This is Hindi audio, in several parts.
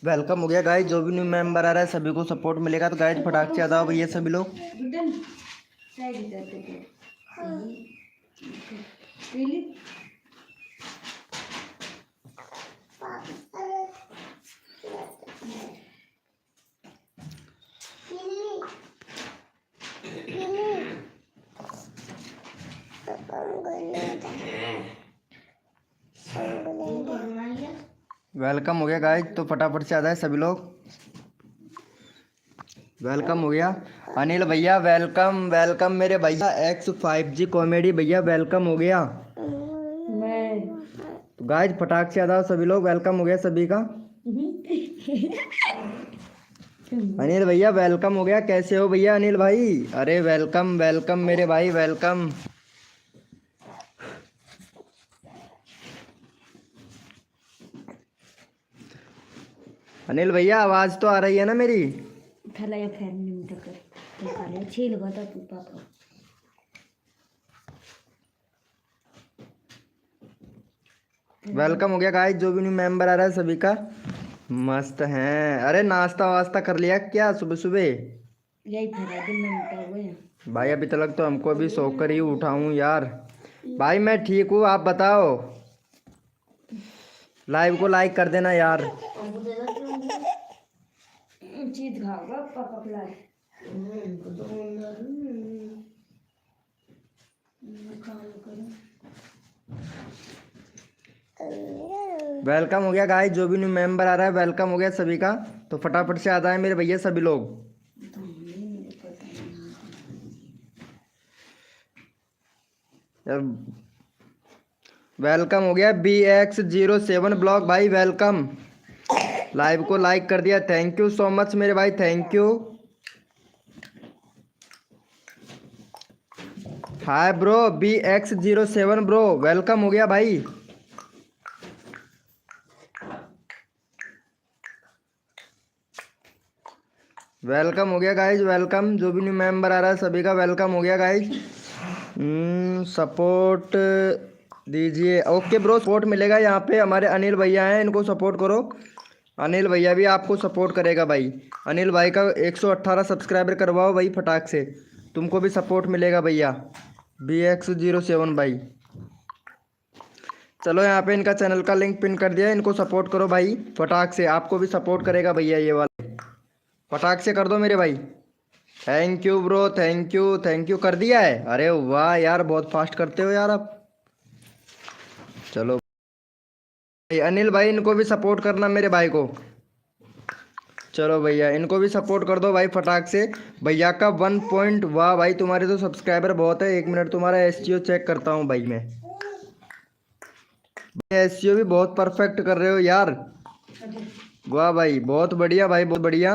वेलकम हो गया गाइज। जो भी न्यू मेंबर आ रहा है सभी को सपोर्ट मिलेगा। तो गाइज फटाक से आ जाओ भैया सभी लोग। वेलकम हो गया गाइज। तो फटाफट से आ जाए सभी लोग। वेलकम हो गया अनिल भैया। वेलकम वेलकम मेरे भैया। X5G कॉमेडी भैया वेलकम हो गया। तो गाइज फटाक से आ जाओ सभी लोग। वेलकम हो गया सभी का। अनिल भैया वेलकम हो गया। कैसे हो भैया अनिल भाई? अरे वेलकम वेलकम मेरे भाई वेलकम। अनिल भैया आवाज तो आ रही है ना मेरी? वेलकम हो गया गाइस। जो भी न्यू मेंबर आ रहा है सभी का। मस्त हैं। अरे नाश्ता वास्ता कर लिया क्या सुबह सुबह? भाई अभी तक तो हमको अभी सोकर ही उठाऊं यार। भाई मैं ठीक हूँ, आप बताओ। लाइव को लाइक कर देना यार। वेलकम हो गया गाइस। जो भी न्यू मेंबर आ रहा है वेलकम हो गया सभी का। तो फटाफट से आ जाए मेरे भैया सभी लोग। यार वेलकम हो गया BX07 ब्लॉग भाई वेलकम। लाइव को लाइक कर दिया, थैंक यू सो मच मेरे भाई, thank you. Hi bro BX07 bro welcome हो गया भाई। वेलकम हो गया गाइज वेलकम। जो भी न्यू मेंबर आ रहा है सभी का वेलकम हो गया गाइज। सपोर्ट दीजिए। ओके ब्रो सपोर्ट मिलेगा। यहाँ पे हमारे अनिल भैया हैं, इनको सपोर्ट करो। अनिल भैया भी आपको सपोर्ट करेगा भाई। अनिल भाई का 118 सब्सक्राइबर करवाओ भाई फटाक से, तुमको भी सपोर्ट मिलेगा भैया। BX07 भाई। चलो यहाँ पे इनका चैनल का लिंक पिन कर दिया, इनको सपोर्ट करो भाई फटाक से, आपको भी सपोर्ट करेगा भैया ये वाला। फटाक से कर दो मेरे भाई। Thank you bro, thank you कर दिया है। अरे वाह यार बहुत फास्ट करते हो यार आप। चलो भाई अनिल भाई इनको भी सपोर्ट करना मेरे भाई को। चलो भैया इनको भी सपोर्ट कर दो भाई फटाक से। भैया का 1 पॉइंट। वाह भाई तुम्हारे तो सब्सक्राइबर बहुत है। 1 मिनट तुम्हारा SEO चेक करता हूँ भाई मैं। SEO भी बहुत परफेक्ट कर रहे हो यार। वाह भाई बहुत बढ़िया भाई बहुत बढ़िया।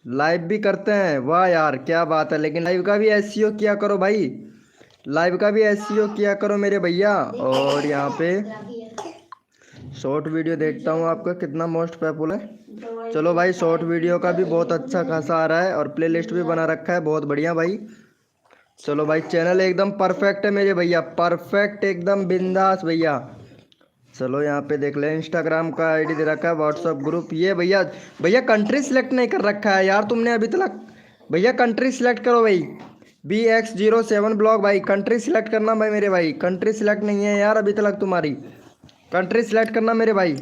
लाइव भी करते हैं, वाह यार क्या बात है। लेकिन लाइव का भी SEO किया करो भाई, लाइव का भी SEO किया करो मेरे भैया। और यहाँ पे शॉर्ट वीडियो देखता हूँ आपका कितना मोस्ट पॉपुलर है। चलो भाई शॉर्ट वीडियो का भी बहुत अच्छा खासा आ रहा है और प्लेलिस्ट भी बना रखा है, बहुत बढ़िया भाई। चलो भाई चैनल एकदम परफेक्ट है मेरे भैया, परफेक्ट एकदम बिंदास भैया। चलो यहाँ पे देख ले इंस्टाग्राम का ID दे रखा है, व्हाट्सअप ग्रुप। ये भैया भैया कंट्री सिलेक्ट नहीं कर रखा है यार तुमने अभी तक। भैया कंट्री सिलेक्ट करो भाई। BX07 ब्लॉग भाई कंट्री सिलेक्ट करना भाई मेरे भाई। कंट्री सिलेक्ट नहीं है यार अभी तक तुम्हारी, कंट्री सिलेक्ट करना मेरे भाई।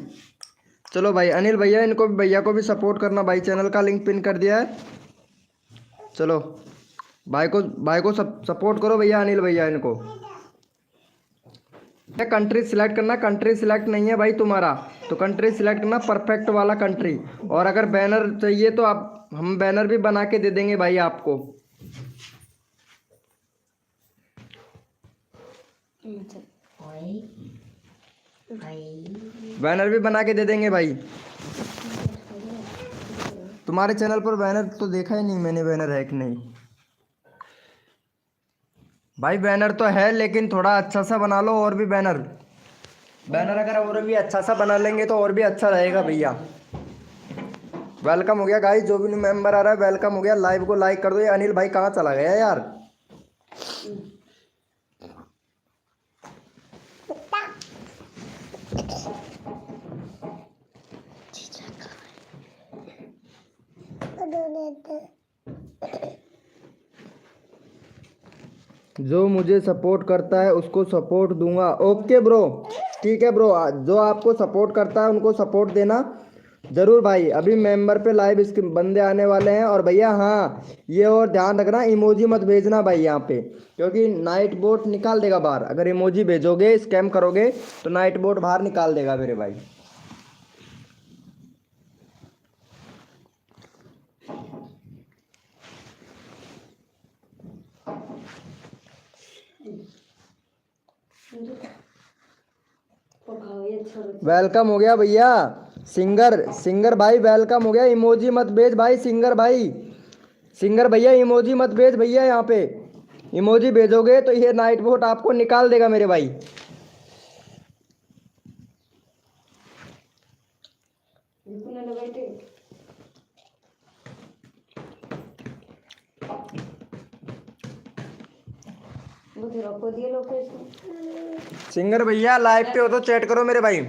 चलो भाई अनिल भैया इनको भैया को भी सपोर्ट करना भाई, चैनल का लिंक पिन कर दिया है। चलो भाई को सपोर्ट करो भैया अनिल भैया इनको। कंट्री सिलेक्ट करना, कंट्री सिलेक्ट नहीं है भाई तुम्हारा, तो कंट्री सिलेक्ट करना परफेक्ट वाला कंट्री। और अगर बैनर चाहिए तो आप हम बैनर भी बना के दे देंगे भाई आपको। बैनर भी बना के दे देंगे भाई। तुम्हारे चैनल पर बैनर तो देखा ही नहीं मैंने, बैनर है कि नहीं भाई? बैनर तो है लेकिन थोड़ा अच्छा सा बना लो और भी बैनर। बैनर अगर और भी अच्छा सा बना लेंगे तो और भी अच्छा रहेगा भैया। वेलकम हो गया गाइस। जो भी न्यू मेंबर आ रहा है वेलकम हो गया। लाइव को लाइक कर दो। ये अनिल भाई कहाँ चला गया यार? जो मुझे सपोर्ट करता है उसको सपोर्ट दूंगा। ओके ब्रो, ठीक है ब्रो, जो आपको सपोर्ट करता है उनको सपोर्ट देना जरूर भाई। अभी मेंबर पे लाइव इसके बंदे आने वाले हैं। और भैया हाँ, ये और ध्यान रखना, इमोजी मत भेजना भाई यहाँ पे, क्योंकि नाइट बोट निकाल देगा बाहर। अगर इमोजी भेजोगे, स्कैम करोगे तो नाइट बोट बाहर निकाल देगा मेरे भाई। वेलकम हो गया भैया। सिंगर भाई वेलकम हो गया। इमोजी मत भेज भाई, सिंगर भैया इमोजी मत भेज भैया। यहाँ पे इमोजी भेजोगे तो ये नाइट बोट आपको निकाल देगा मेरे भाई। सिंगर भैया लाइव पे हो तो चैट करो मेरे भाई।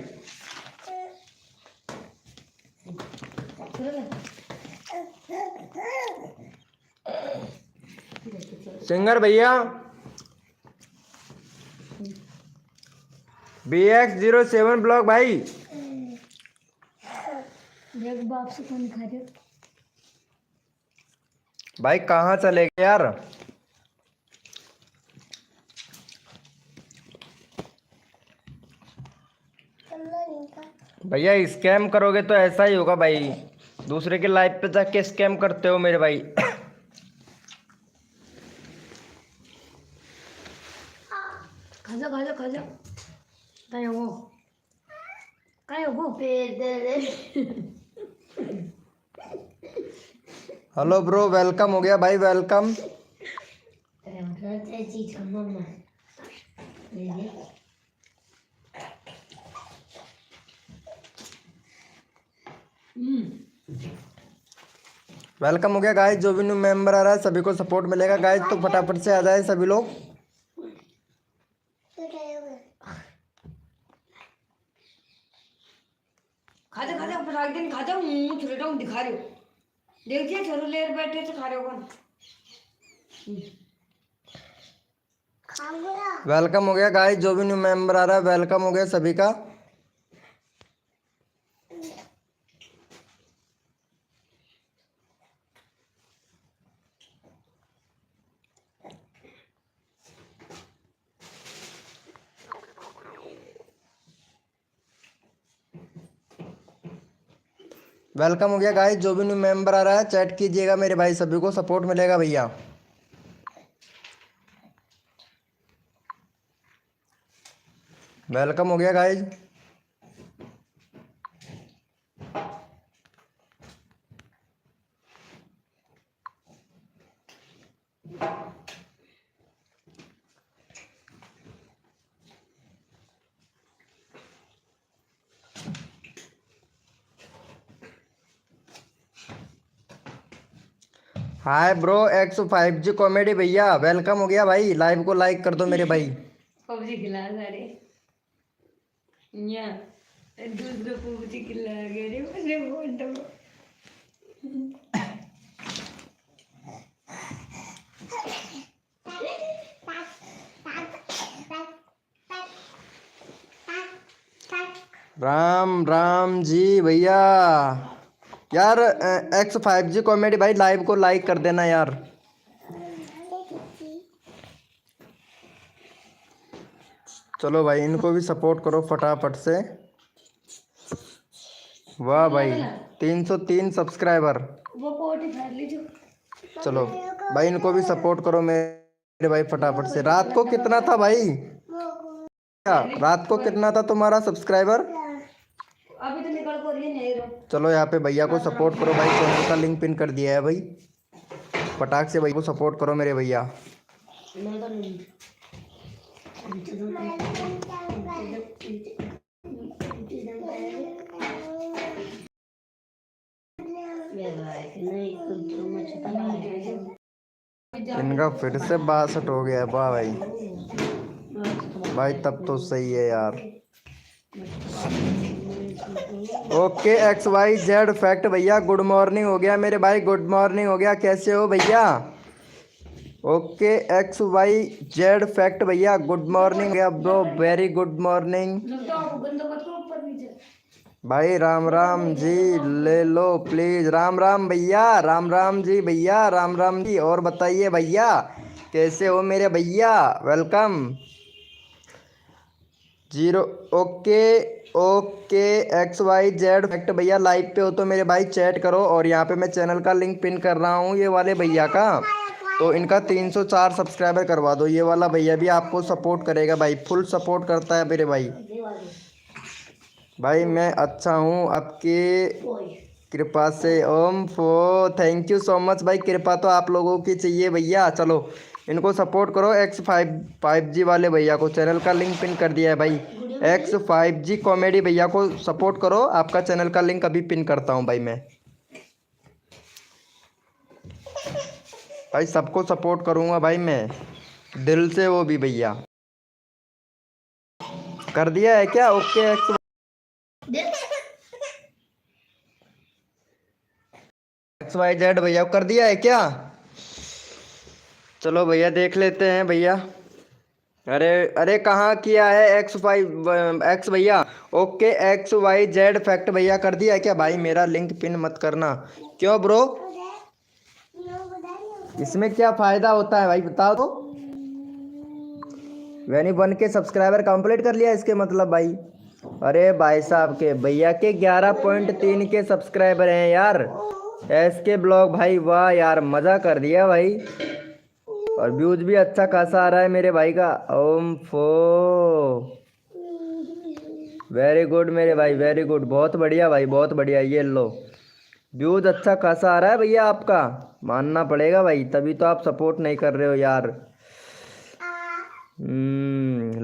सिंगर भैया BX07 ब्लॉग भाई। बाप से कौन खा रहे भाई, कहाँ चले गए यार। भैया स्कैम करोगे तो ऐसा ही होगा भाई, दूसरे के लाइव पे जाके स्कैम करते हो मेरे भाई। खाजा खाजा खाजा काय हो हेलो ब्रो, वेलकम हो गया भाई, वेलकम। वेलकम हो गया गाइस। जो भी न्यू मेंबर आ रहा है सभी को सपोर्ट मिलेगा गाइस, तो फटाफट से आ जाए सभी लोग। खाजा खाजा पटाख दिन खाजा मुंह छोटा हूँ दिखा रहे हो। देखिए छोरू लेर बैठे से खा रहे हो कौन। वेलकम हो गया गाइस। जो भी न्यू मेंबर आ रहा है वेलकम हो गया सभी का। वेलकम हो गया गाइस। जो भी न्यू मेंबर आ रहा है चैट कीजिएगा मेरे भाई, सभी को सपोर्ट मिलेगा भैया। वेलकम हो गया guys. Hi bro X5G comedy भैया, वेलकम हो गया भाई। लाइव को लाइक कर दो मेरे भाई। पबजी खिला सारे दूसरे पबजी खिला गए मुझे बोल दो। राम राम जी भैया। यार X5G कॉमेडी भाई लाइव को लाइक कर देना यार। चलो भाई इनको भी सपोर्ट करो फटाफट से। वाह भाई 303 सब्सक्राइबर। वो कोटी फाड़ लीजिए। चलो भाई इनको भी सपोर्ट करो मेरे भाई फटाफट से। रात को कितना था भाई, रात को कितना था तुम्हारा सब्सक्राइबर? अभी तो निकल कर ये नहीं रहो। चलो यहाँ पे भैया को सपोर्ट करो भाई, चैनल का लिंक पिन कर दिया है भाई। फटाक से भाई को सपोर्ट करो मेरे भैया। इनका फिर से 62 हो गया है। वाह भाई, भाई तब तो सही है यार। ओके XYZ फैक्ट भैया गुड मॉर्निंग हो गया मेरे भाई, गुड मॉर्निंग हो गया। कैसे हो भैया? Okay X Y Z fact भैया good morning bro, very good morning लगता है आपको गंदा मत करो ऊपर नीचे। भाई। राम राम जी, ले लो प्लीज। राम राम भैया, राम राम जी भैया, राम राम जी। और बताइए भैया कैसे हो मेरे भैया, welcome. Zero okay okay X Y Z fact भैया लाइव पे हो तो मेरे भाई चैट करो। और यहाँ पे मैं चैनल का लिंक पिन कर रहा हूँ ये वाले भैया का, तो इनका 304 सब्सक्राइबर करवा दो। ये वाला भैया भी आपको सपोर्ट करेगा भाई, फुल सपोर्ट करता है मेरे भाई। भाई मैं अच्छा हूँ आपकी कृपा से। ओम फो, थैंक यू सो मच भाई। कृपा तो आप लोगों की चाहिए भैया। चलो इनको सपोर्ट करो। X5G वाले भैया को चैनल का लिंक पिन कर दिया है भाई। X5G कॉमेडी भैया को सपोर्ट करो। आपका चैनल का लिंक अभी पिन करता हूँ भाई मैं। भाई सबको सपोर्ट करूँगा भाई मैं दिल से, वो भी भैया। कर दिया है क्या? ओके XYZ भैया को कर दिया है क्या? चलो भैया देख लेते हैं भैया। अरे अरे कहाँ किया है एक्स भैया? ओके XYZ फैक्ट भैया कर दिया है क्या भाई? मेरा लिंक पिन मत करना। क्यों ब्रो? इसमें क्या फायदा होता है भाई बताओ तो। वैनी बन के सब्सक्राइबर कंप्लीट कर लिया इसके मतलब भाई। अरे भाई साहब के भैया के 11.3 के सब्सक्राइबर हैं यार। SK ब्लॉग भाई, वाह यार मज़ा कर दिया भाई। और व्यूज भी अच्छा खासा आ रहा है मेरे भाई का। ओम फो, वेरी गुड मेरे भाई, वेरी गुड, बहुत बढ़िया भाई, बहुत बढ़िया। ये लो व्यूज अच्छा खासा आ रहा है भैया आपका, मानना पड़ेगा भाई, तभी तो आप सपोर्ट नहीं कर रहे हो यार।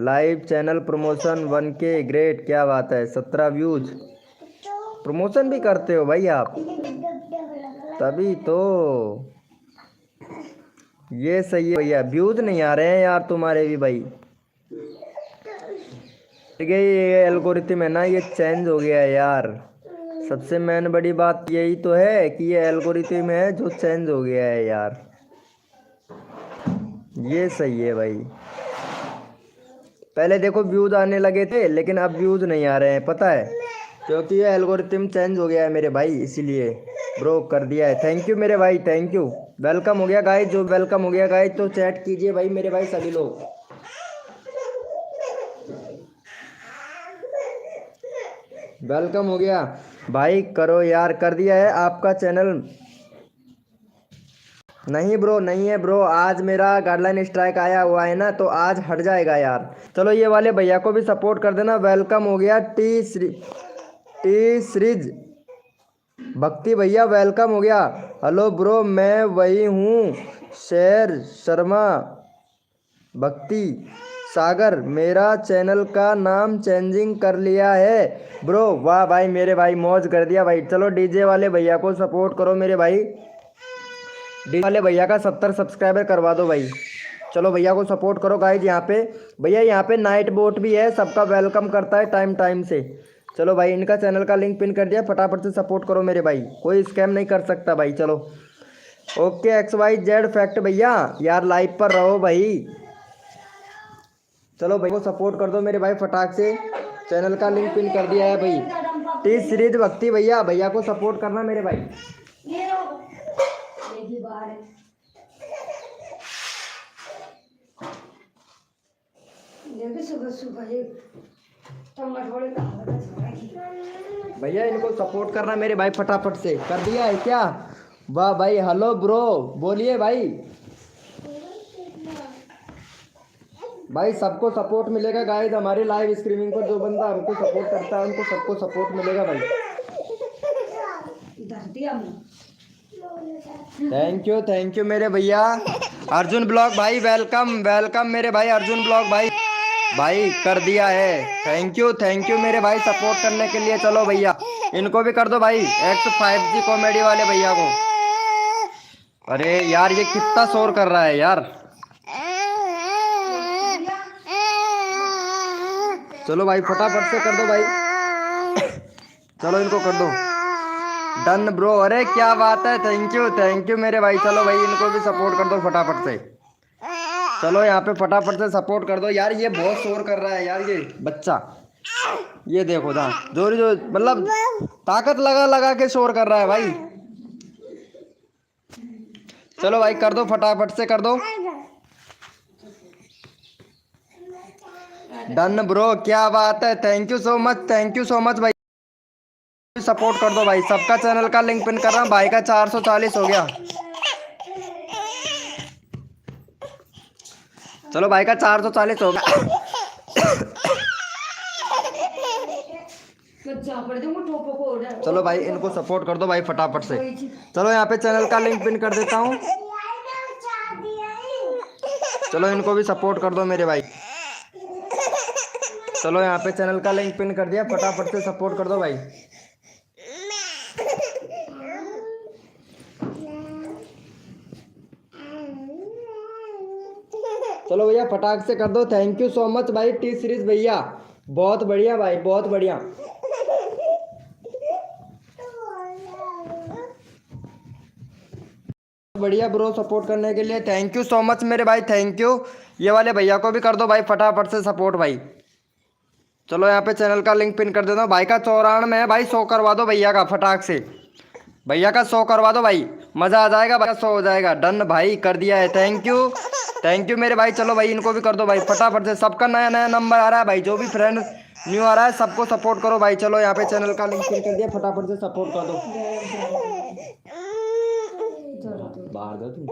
Live channel promotion 1K, great, क्या बात है। 17 व्यूज, प्रमोशन भी करते हो भाई आप, तभी तो। ये सही है भैया, व्यूज नहीं आ रहे हैं यार तुम्हारे भी भाई। ये एल्गोरिथम है ना, ये चेंज हो गया है यार। सबसे मेन बड़ी बात यही तो है कि ये एल्गोरिथम है जो चेंज हो गया है यार। ये सही है भाई। पहले देखो व्यूज आने लगे थे, लेकिन अब व्यूज नहीं आ रहे हैं, पता है क्योंकि ये एल्गोरिथम चेंज हो गया है मेरे भाई, इसीलिए। ब्रो कर दिया है, थैंक यू मेरे भाई, थैंक यू। वेलकम हो गया गाइस, जो वेलकम हो गया गाइस तो चैट कीजिए भाई मेरे भाई सभी लोग। वेलकम हो गया भाई, करो यार। कर दिया है आपका चैनल? नहीं ब्रो, नहीं है ब्रो, आज मेरा गाइडलाइन स्ट्राइक आया हुआ है ना, तो आज हट जाएगा यार। चलो ये वाले भैया को भी सपोर्ट कर देना। वेलकम हो गया टी सीरीज भक्ति भैया, वेलकम हो गया। हेलो ब्रो, मैं वही हूँ शेर शर्मा भक्ति सागर, मेरा चैनल का नाम चेंजिंग कर लिया है ब्रो। वाह भाई मेरे भाई, मौज कर दिया भाई। चलो डीजे वाले भैया को सपोर्ट करो मेरे भाई। डीजे वाले भैया का 70 सब्सक्राइबर करवा दो भाई। चलो भैया को सपोर्ट करो गाइज। यहाँ पे भैया, यहाँ पे नाइट बोट भी है, सबका वेलकम करता है टाइम टाइम से। चलो भाई, इनका चैनल का लिंक पिन कर दिया, फटाफट से सपोर्ट करो मेरे भाई, कोई स्कैम नहीं कर सकता भाई। चलो ओके XYZ फैक्ट भैया यार लाइव पर रहो भाई। चलो भाई को सपोर्ट कर दो मेरे भाई फटाक से, चैनल का लिंक पिन कर दिया है भाई। टी सीरीज भक्ति भैया, भैया को सपोर्ट करना मेरे भाई। भैया इनको सपोर्ट करना मेरे भाई फटाफट से। कर दिया है क्या? वाह भाई, हेलो ब्रो, बोलिए भाई। भाई सबको सपोर्ट मिलेगा गाइस, हमारे लाइव स्ट्रीमिंग पर जो बंदा हमको सपोर्ट करता है उनको सबको सपोर्ट मिलेगा भाई। थैंक यू मेरे भैया। अर्जुन ब्लॉग भाई वेलकम, वेलकम मेरे भाई अर्जुन ब्लॉग भाई। भाई कर दिया है, थैंक यू मेरे भाई सपोर्ट करने के लिए। चलो भैया इनको भी कर दो भाई, X5G कॉमेडी वाले भैया को। अरे यार ये कितना शोर कर रहा है यार। चलो भाई फटाफट से कर दो भाई, चलो इनको कर दो डन ब्रो। अरे क्या बात है, थैंक यू मेरे भाई। चलो भाई इनको भी सपोर्ट कर दो फटाफट से। चलो यहाँ पे फटाफट से सपोर्ट कर दो यार। ये बहुत शोर कर रहा है यार ये बच्चा। ये देखो ना जोरी जो मतलब ताकत लगा लगा के शोर कर रहा है भाई। चलो भाई कर दो फटाफट से कर दो। डन ब्रो, क्या बात है, thank you so much, thank you so much भाई। सपोर्ट कर दो भाई, सबका चैनल का लिंक पिन कर रहा हूँ। भाई का 440 हो गया। चलो भाई का 440 हो गया। चलो भाई इनको सपोर्ट कर दो भाई फटाफट से। चलो यहाँ पे चैनल का लिंक पिन कर देता हूँ। चलो इनको भी सपोर्ट कर दो मेरे भाई। चलो यहाँ पे चैनल का लिंक पिन कर दिया, फटाफट से सपोर्ट कर दो भाई। चलो भैया फटाक से कर दो। थैंक यू सो मच भाई टी सीरीज भैया, बहुत बढ़िया भाई, बहुत बढ़िया। बढ़िया ब्रो, सपोर्ट करने के लिए थैंक यू सो मच मेरे भाई, थैंक यू। ये वाले भैया को भी कर दो भाई फटाफट से सपोर्ट भाई। चलो यहाँ पे चैनल का लिंक पिन कर देता हूँ। भाई का 94 है भाई, 100 करवा दो भैया का फटाक से। भैया का 100 करवा दो भाई, मज़ा आ जाएगा भाई, 100 हो जाएगा। डन भाई कर दिया है, थैंक यू, थैंक यू मेरे भाई। चलो भाई इनको भी कर दो भाई फटाफट से। सबका नया नया नंबर आ रहा है भाई, जो भी फ्रेंड न्यू आ रहा है सबको सपोर्ट करो भाई। चलो यहाँ पे चैनल का लिंक पिन कर दिया, फटाफट से सपोर्ट कर दो। बाहर दो तुम।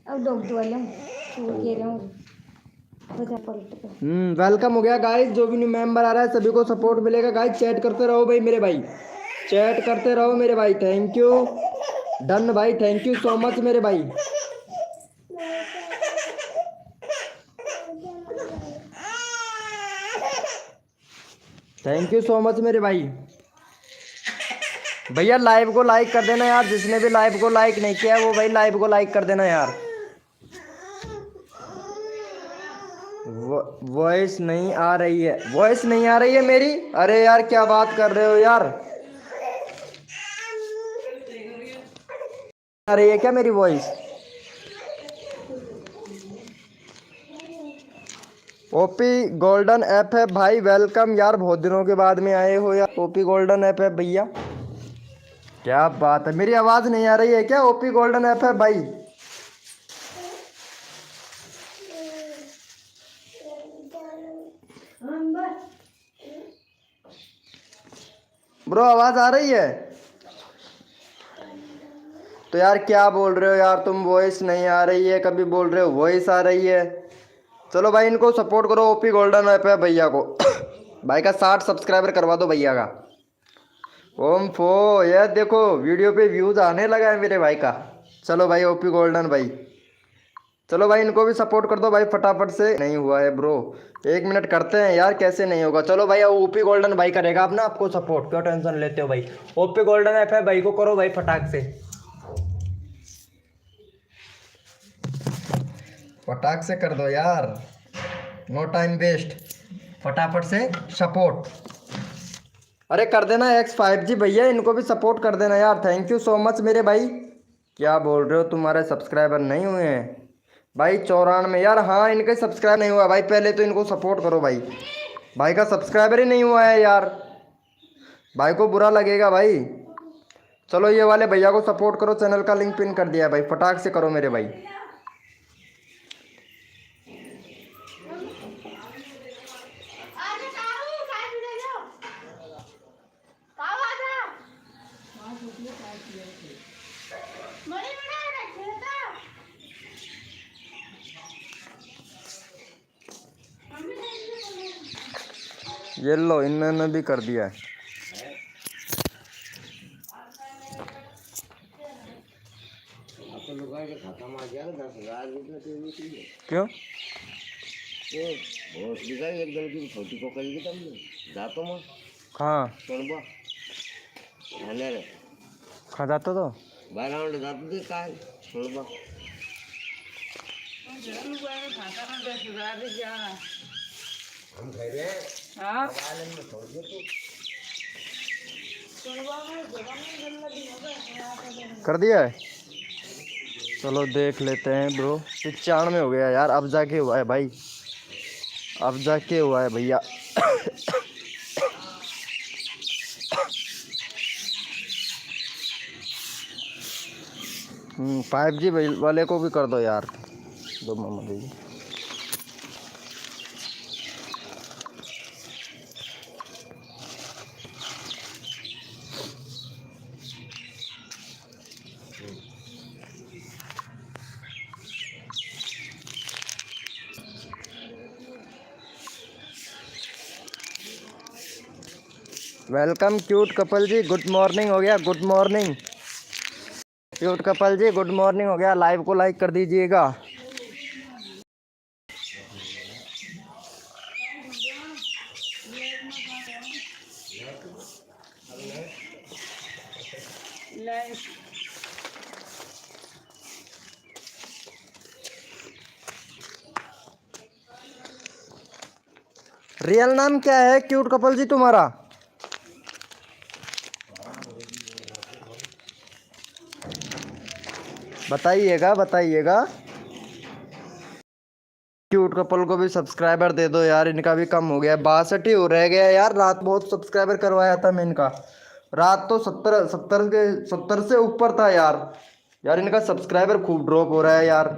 अब डॉक्टर वाले कह रहा हूँ। वेलकम हो गया गाइस, जो भी न्यू मेंबर आ रहा है सभी को सपोर्ट मिलेगा गाइस। चैट करते रहो भाई मेरे भाई, चैट करते रहो मेरे भाई, थैंक यू। डन भाई, थैंक यू सो मच मेरे भाई। थैंक यू सो मच मेरे भाई। भैया लाइव को लाइक कर देना यार, जिसने भी लाइव को लाइक नहीं किया वो भाई लाइव को लाइक कर देना यार। वॉइस नहीं आ रही है, वॉइस नहीं आ रही है मेरी। अरे यार क्या बात कर रहे हो यार, आ रही है क्या मेरी वॉइस? ओपी गोल्डन ऐप है भाई, वेलकम यार, बहुत दिनों के बाद में आए हो यार। ओपी गोल्डन ऐप है भैया, क्या बात है। मेरी आवाज नहीं आ रही है क्या? ओपी गोल्डन ऐप है भाई। ब्रो आवाज आ रही है तो यार क्या बोल रहे हो यार तुम? वॉइस नहीं आ रही है, कभी बोल रहे हो वॉइस आ रही है। चलो भाई इनको सपोर्ट करो, ओपी गोल्डन ऐप है भैया को। भाई का 60 सब्सक्राइबर करवा दो भैया का। ओम फो, ये देखो वीडियो पे व्यूज आने लगा है मेरे भाई का। चलो भाई ओपी गोल्डन भाई, चलो भाई इनको भी सपोर्ट कर दो भाई फटाफट से। नहीं हुआ है ब्रो, 1 मिनट करते हैं यार, कैसे नहीं होगा। चलो भाई ओपी गोल्डन भाई करेगा अपना आपको सपोर्ट, क्यों टेंशन लेते हो भाई। ओपी गोल्डन ऐप है भाई को करो भाई फटाक से, फटाक से कर दो यार, नो टाइम वेस्ट, फटाफट से सपोर्ट। अरे कर देना X5G भैया, इनको भी सपोर्ट कर देना यार। थैंक यू सो मच मेरे भाई। क्या बोल रहे हो, तुम्हारे सब्सक्राइबर नहीं हुए हैं भाई? 94 यार, हाँ इनके सब्सक्राइब नहीं हुआ भाई, पहले तो इनको सपोर्ट करो भाई। भाई का सब्सक्राइबर ही नहीं हुआ है यार, भाई को बुरा लगेगा भाई। चलो ये वाले भैया को सपोर्ट करो, चैनल का लिंक पिन कर दिया है भाई, फटाक से करो मेरे भाई। ये लो इन्होंने भी कर दिया है। क्यों? हाँ खा जाता तो कर दिया है। चलो देख लेते हैं ब्रो। 95 हो गया यार, अब जाके हुआ है भाई, अब जाके हुआ है भैया। 5G वाले को भी कर दो यार, दो मामा जी। वेलकम क्यूट कपल जी, गुड मॉर्निंग हो गया, गुड मॉर्निंग क्यूट कपल जी, गुड मॉर्निंग हो गया। लाइव को लाइक कर दीजिएगा। रियल नाम क्या है क्यूट कपल जी तुम्हारा? बताइएगा बताइएगा। क्यूट कपल को भी सब्सक्राइबर दे दो यार, इनका भी कम हो गया, 62 ही हो रह गया यार। रात बहुत सब्सक्राइबर करवाया था मैं इनका, रात तो 70 से ऊपर था यार। यार इनका सब्सक्राइबर खूब ड्रॉप हो रहा है यार,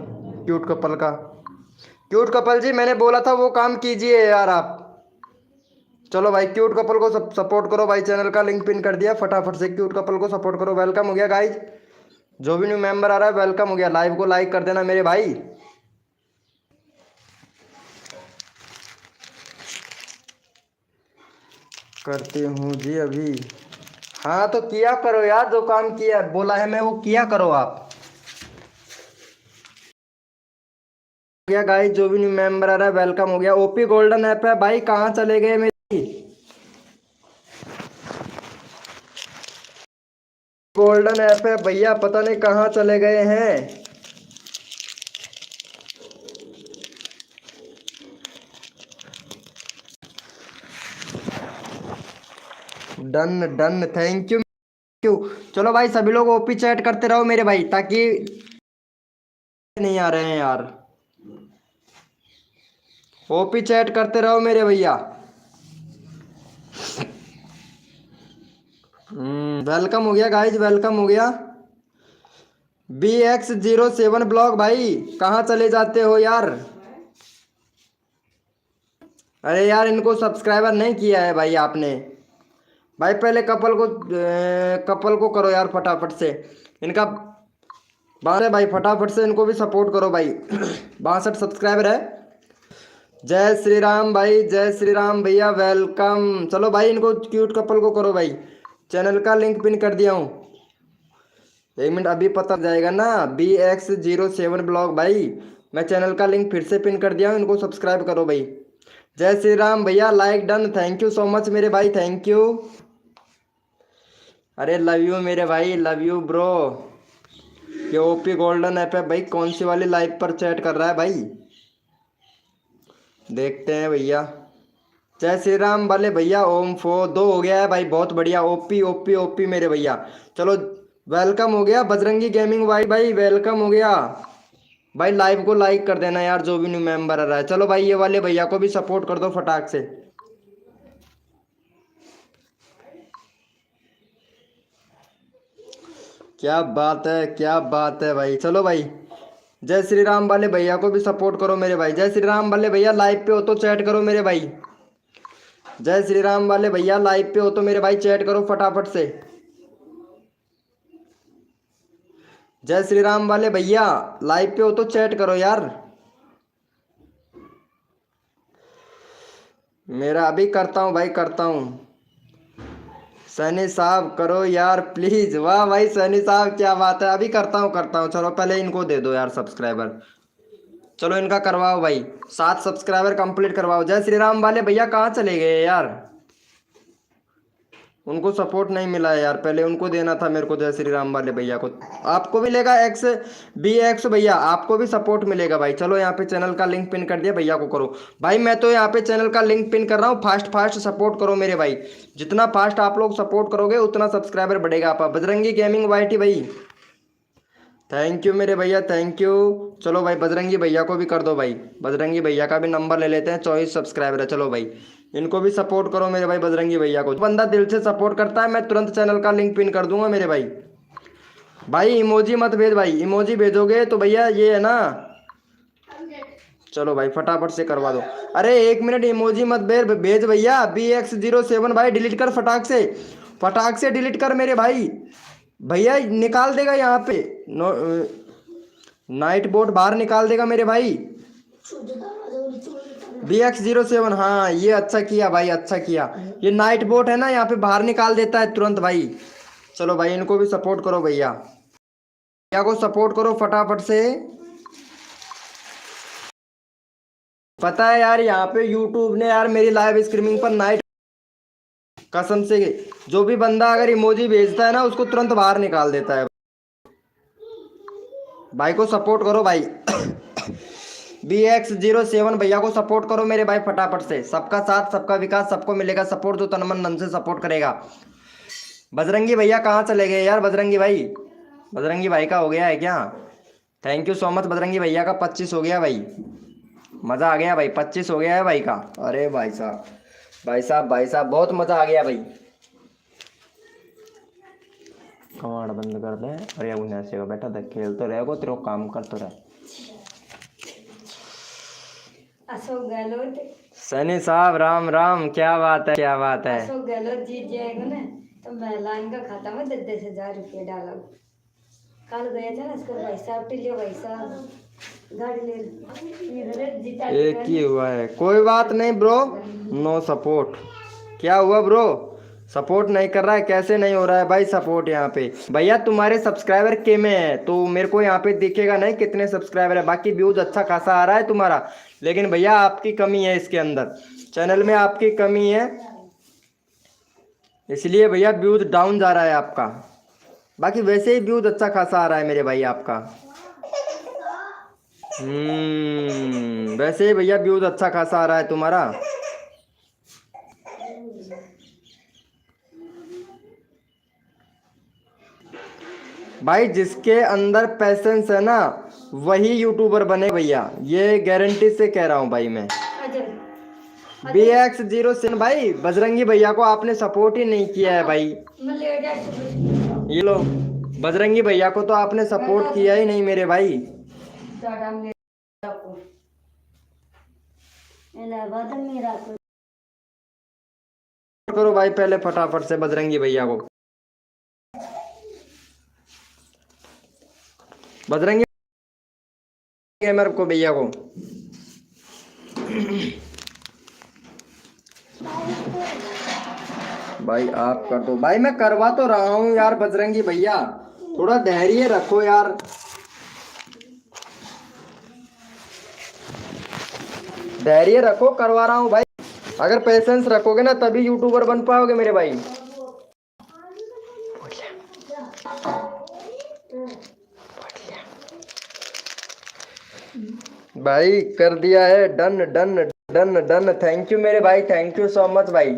क्यूट कपल का। क्यूट कपल जी मैंने बोला था वो काम कीजिए यार आप। चलो भाई क्यूट कपल को सपोर्ट करो भाई, चैनल का लिंक पिन कर दिया, फटाफट से क्यूट कपल को सपोर्ट करो। वेलकम हो गया गाइज, जो भी न्यू मेंबर आ रहा है वेलकम हो गया। लाइव को लाइक कर देना मेरे भाई। करते हूँ जी अभी। हाँ तो किया करो यार, जो काम किया बोला है मैं वो किया करो आप। गया गाइस, जो भी न्यू मेंबर आ रहा है वेलकम हो गया। ओपी गोल्डन ऐप है भाई, कहाँ चले गए मेरी? गोल्डन ऐप है भैया, पता नहीं कहाँ चले गए हैं। Done done, thank you. चलो भाई सभी लोग ओपी चैट करते रहो मेरे भाई, ताकि नहीं आ रहे हैं यार। ओपी चैट करते रहो मेरे भैया। वेलकम हो गया गाइज, वेलकम हो गया। BX07 ब्लॉग भाई, कहाँ चले जाते हो यार? अरे यार इनको सब्सक्राइबर नहीं किया है भाई आपने। भाई पहले कपल को करो यार फटाफट से, इनका बात है भाई, फटाफट से इनको भी सपोर्ट करो भाई। 62 सब्सक्राइबर है। जय श्री राम भाई, जय श्री राम भैया, वेलकम। चलो भाई इनको क्यूट कपल को करो भाई, चैनल का लिंक पिन कर दिया हूँ। 1 मिनट अभी पता जाएगा ना। BX07 ब्लॉग भाई, मैं चैनल का लिंक फिर से पिन कर दिया हूँ, इनको सब्सक्राइब करो भाई। जय श्री राम भैया, like done, thank you so much मेरे भाई, थैंक यू। अरे लव यू मेरे भाई, लव यू ब्रो। ये ओपी गोल्डन ऐप है भाई, कौन सी वाली लाइव पर चैट कर रहा है भाई, देखते हैं भैया। जय श्री राम वाले भैया, ओम फो 2 हो गया है भाई, बहुत बढ़िया। ओपी ओपी ओपी मेरे भैया। चलो वेलकम हो गया। बजरंगी गेमिंग भाई, भाई वेलकम हो गया भाई। लाइव को लाइक कर देना यार, जो भी न्यू मेंबर आ रहा है। चलो भाई ये वाले भैया को भी सपोर्ट कर दो फटाक से। क्या बात है, क्या बात है भाई। चलो भाई जय श्री राम वाले भैया को भी सपोर्ट करो मेरे भाई। जय श्री राम वाले भैया, लाइव पे हो तो चैट करो मेरे भाई। जय श्री राम वाले भैया, लाइव पे हो तो मेरे भाई चैट करो फटाफट से। जय श्री राम वाले भैया, लाइव पे हो तो चैट करो यार। मेरा अभी करता हूँ भाई, करता हूँ। सैनी साहब करो यार प्लीज। वाह भाई सैनी साहब, क्या बात है। अभी करता हूँ करता हूँ। चलो पहले इनको दे दो यार सब्सक्राइबर। चलो इनका करवाओ भाई, 7 सब्सक्राइबर कंप्लीट करवाओ। जय श्री राम वाले भैया कहाँ चले गए यार? उनको सपोर्ट नहीं मिला है यार, पहले उनको देना था मेरे को, जय श्री राम वाले भैया को। आपको भी मिलेगा BX भैया, आपको भी सपोर्ट मिलेगा भाई। चलो यहाँ पे चैनल का लिंक पिन कर दिया, भैया को करो भाई। मैं तो यहाँ पे चैनल का लिंक पिन कर रहा हूँ, फास्ट फास्ट सपोर्ट करो मेरे भाई। जितना फास्ट आप लोग सपोर्ट करोगे उतना सब्सक्राइबर बढ़ेगा। आप बजरंगी गेमिंग YT भाई, थैंक यू मेरे भैया, थैंक यू। चलो भाई बजरंगी भैया को भी कर दो भाई, बजरंगी भैया का भी नंबर ले लेते हैं, 24 सब्सक्राइबर है। चलो भाई इनको भी सपोर्ट करो मेरे भाई, बजरंगी भैया को। बंदा दिल से सपोर्ट करता है मैं तुरंत चैनल का लिंक पिन कर दूंगा मेरे भाई। भाई इमोजी मत भेज भाई, इमोजी भेजोगे तो भैया ये है ना। चलो भाई फटाफट से करवा दो। अरे 1 मिनट, इमोजी मत भेज भैया। BX07 भाई डिलीट कर फटाक से, फटाक से डिलीट कर मेरे भाई। भैया निकाल देगा यहाँ पे नाइट बोट बाहर निकाल देगा मेरे भाई। BX07, हाँ ये अच्छा किया भाई, अच्छा किया। ये नाइट बोट है ना, यहाँ पे बाहर निकाल देता है तुरंत भाई। चलो भाई इनको भी सपोर्ट करो भैया, भैया को सपोर्ट करो फटाफट से। पता है यार यहाँ पे यूट्यूब ने यार मेरी लाइव स्ट्रीमिंग पर नाइट, कसम से जो भी बंदा अगर इमोजी भेजता है ना उसको तुरंत बाहर निकाल देता है। भाई को सपोर्ट करो भाई। BX07 भैया को सपोर्ट करो मेरे भाई फटाफट से। सबका साथ सबका विकास, सबको मिलेगा सपोर्ट जो तन मन धन से सपोर्ट करेगा। बजरंगी भैया कहाँ चले गए यार, बजरंगी भाई, बजरंगी भाई का हो गया है क्या? Thank you so much Bajrangi भैया का 25 हो गया भाई, मज़ा आ गया भाई, 25 हो गया है भाई का। अरे भाई साहब, भाई साहब, भाई साहब बहुत मज़ा आ गया भाई। कमांड बंद कर दे। अरे ऐसे का बैठा था, खेल तो रहे तेरे को काम कर तो रहे। अशोक गहलोत, सनी साहब राम राम, क्या बात है, क्या बात है। अशोक गहलोत जीत जाएगा ना तो महिला इनका खाता में 10,000 रुपये डाला। कल गया था ना इसका भाई साहब, टिलियो भाई साहब गाड़ी ले जीता। एक ही हुआ है, कोई बात नहीं ब्रो, नो सपोर्ट। क्या हुआ ब्रो, सपोर्ट नहीं कर रहा है? कैसे नहीं हो रहा है भाई सपोर्ट यहाँ पे? भैया तुम्हारे सब्सक्राइबर के में है तो मेरे को यहाँ पे दिखेगा नहीं कितने सब्सक्राइबर है। बाकी व्यूज अच्छा खासा आ रहा है तुम्हारा, लेकिन भैया आपकी कमी है इसके अंदर, चैनल में आपकी कमी है, इसलिए भैया व्यूज डाउन जा रहा है आपका। बाकी वैसे ही व्यूज अच्छा खासा आ रहा है मेरे भाई आपका। वैसे ही भैया व्यूज अच्छा खासा आ रहा है तुम्हारा। भाई जिसके अंदर पैसेंस है ना वही यूट्यूबर बने भैया, ये गारंटी से कह रहा हूँ भाई मैं। BX07 भाई बजरंगी भैया को आपने सपोर्ट ही नहीं किया है भाई। ये लो, बजरंगी भैया को तो आपने सपोर्ट किया ही नहीं मेरे भाई। करो भाई पहले फटाफट से बजरंगी भैया को, बजरंगी गेमर को भैया को। भाई आप कर दो भाई, मैं करवा तो रहा हूँ यार बजरंगी भैया, थोड़ा धैर्य रखो यार। धैर्य रखो, करवा रहा हूँ भाई। अगर पेशेंस रखोगे ना तभी यूट्यूबर बन पाओगे मेरे भाई। भाई कर दिया है, done done done done. Thank you मेरे भाई, थैंक यू सो मच भाई।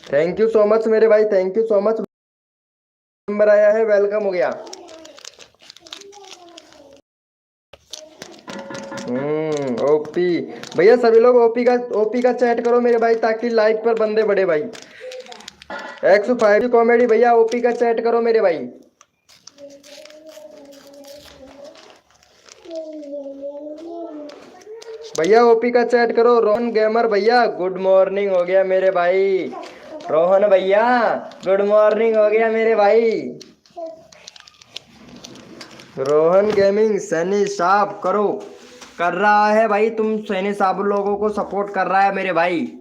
थैंक यू सो मच मेरे भाई, thank you so much. Number आया है, वेलकम हो गया। ओपी भैया, सभी लोग ओपी का चैट करो मेरे भाई ताकि लाइक पर बंदे बढ़े भाई। X5 कॉमेडी भैया ओपी का चैट करो मेरे भाई। भैया ओपी का चैट करो। रोहन गेमर भैया गुड मॉर्निंग हो गया मेरे भाई। रोहन भैया गुड मॉर्निंग हो गया मेरे भाई। रोहन गेमिंग सैनी साहब करो, कर रहा है भाई। तुम सैनी साहब लोगों को सपोर्ट कर रहा है मेरे भाई,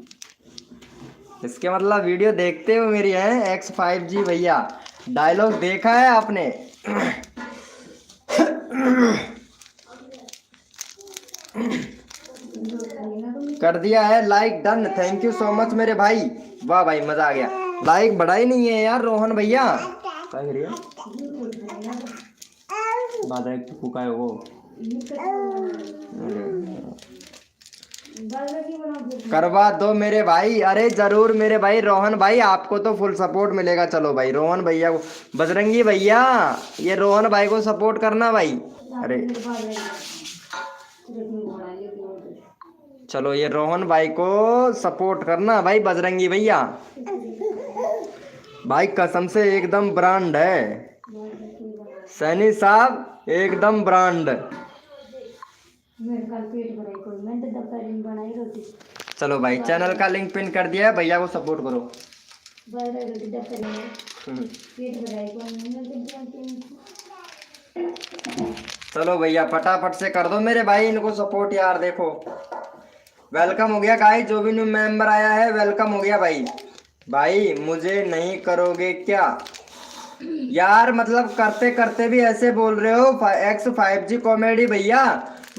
इसके मतलब वीडियो देखते हो मेरी है। X5G भैया डायलॉग देखा है आपने? कर दिया है like, done. Thank you so much मेरे भाई। वाह भाई मजा आ गया। लाइक बढ़ा ही नहीं है यार रोहन भैया। वो करवा दो मेरे भाई, अरे जरूर मेरे भाई रोहन भाई, आपको तो फुल सपोर्ट मिलेगा। चलो भाई रोहन भैया को, बजरंगी भैया ये रोहन भाई को सपोर्ट करना भाई। अरे चलो ये रोहन भाई को सपोर्ट करना भाई, बजरंगी भैया भाई कसम से एकदम ब्रांड है सैनी साहब, एकदम ब्रांड। चलो भाई चैनल का लिंक पिन कर दिया है, भैया को सपोर्ट करो। चलो भैया फटाफट से कर दो मेरे भाई इनको सपोर्ट यार। देखो वेलकम हो गया गाइस, जो भी न्यू मेंबर आया है वेलकम हो गया भाई। भाई मुझे नहीं करोगे क्या यार, मतलब करते करते भी ऐसे बोल रहे हो। X5G कॉमेडी भैया,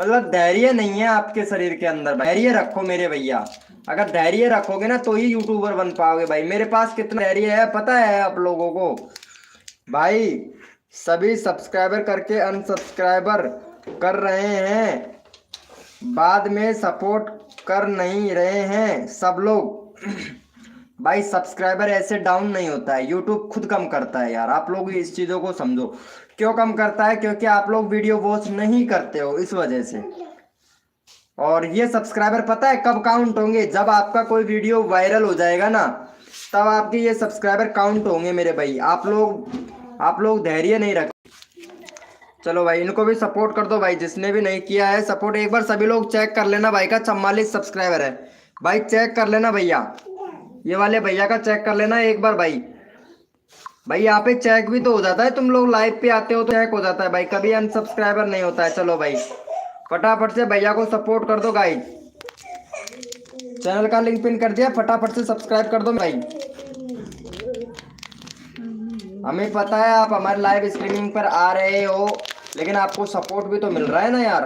मतलब धैर्य नहीं है आपके शरीर के अंदर, धैर्य रखो मेरे भैया। अगर धैर्य रखोगे ना तो ही यूट्यूबर बन पाओगे भाई। मेरे पास कितना धैर्य है पता है आप लोगों को भाई। सभी सब्सक्राइबर करके अनसब्सक्राइबर कर रहे हैं, बाद में सपोर्ट कर नहीं रहे हैं सब लोग। भाई सब्सक्राइबर ऐसे डाउन नहीं होता है, यूट्यूब खुद कम करता है यार। आप लोग इस चीज़ों को समझो। क्यों कम करता है? क्योंकि आप लोग वीडियो वॉच नहीं करते हो, इस वजह से। और ये सब्सक्राइबर पता है कब काउंट होंगे? जब आपका कोई वीडियो वायरल हो जाएगा ना, तब आपके ये सब्सक्राइबर काउंट होंगे मेरे भाई। आप लोग धैर्य नहीं रख। चलो भाई इनको भी सपोर्ट कर दो भाई, जिसने भी नहीं किया है सपोर्ट। एक बार सभी लोग चेक कर लेना भाई का 44 सब्सक्राइबर है भाई, चेक कर लेना भैया। ये वाले भैया का चेक कर लेना एक बार भाई। भाई यहाँ पे चेक भी तो हो जाता है, तुम लोग लाइव पे आते हो तो चेक हो जाता है भाई, कभी अनसब्सक्राइबर नहीं होता है। चलो भाई फटाफट से भैया को सपोर्ट कर दो गाइस। चैनल का लिंक पिन कर दिया, फटाफट से सब्सक्राइब कर दो भाई। हमें पता है आप हमारे लाइव स्ट्रीमिंग पर आ रहे हो, लेकिन आपको सपोर्ट भी तो मिल रहा है ना यार।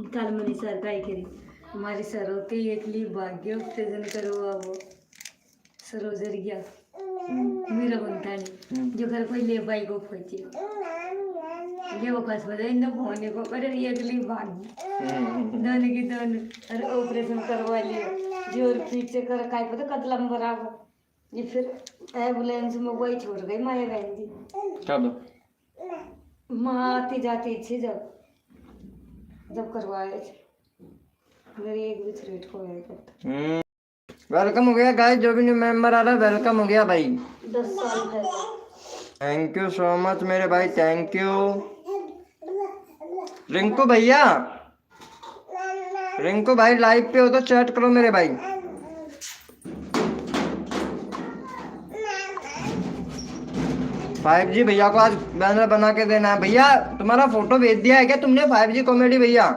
काल मनी सर काय करी हमारे सरों के एकली भाग्य उत्तेजन करो अब सरोजर गया मेरा बनता नहीं जो घर कोई ले बाई को खोचे ले वो खास बजाय न होने को करे एकली भाग्य दोनों की दोनों अरे ऑपरेशन करवा लिया जो पीछे कर काय पता कतला में बराबर ये फिर एम्बुलेंस में वही छोड़ गई माया बहन जी। कब? माँ आती जाती थी जब करवाए मेरे एक भी थ्रेट हो गया। वेलकम हो गया गाइस, जो भी न्यू मेंबर आ रहा है वेलकम हो गया भाई। 10 साल है। थैंक यू सो मच मेरे भाई, थैंक यू। रिंकू भैया, रिंकू भाई लाइव पे हो तो चैट करो मेरे भाई। फाइव जी भैया को आज बैनर बना के देना है। भैया तुम्हारा फोटो भेज दिया है क्या तुमने? 5G कॉमेडी भैया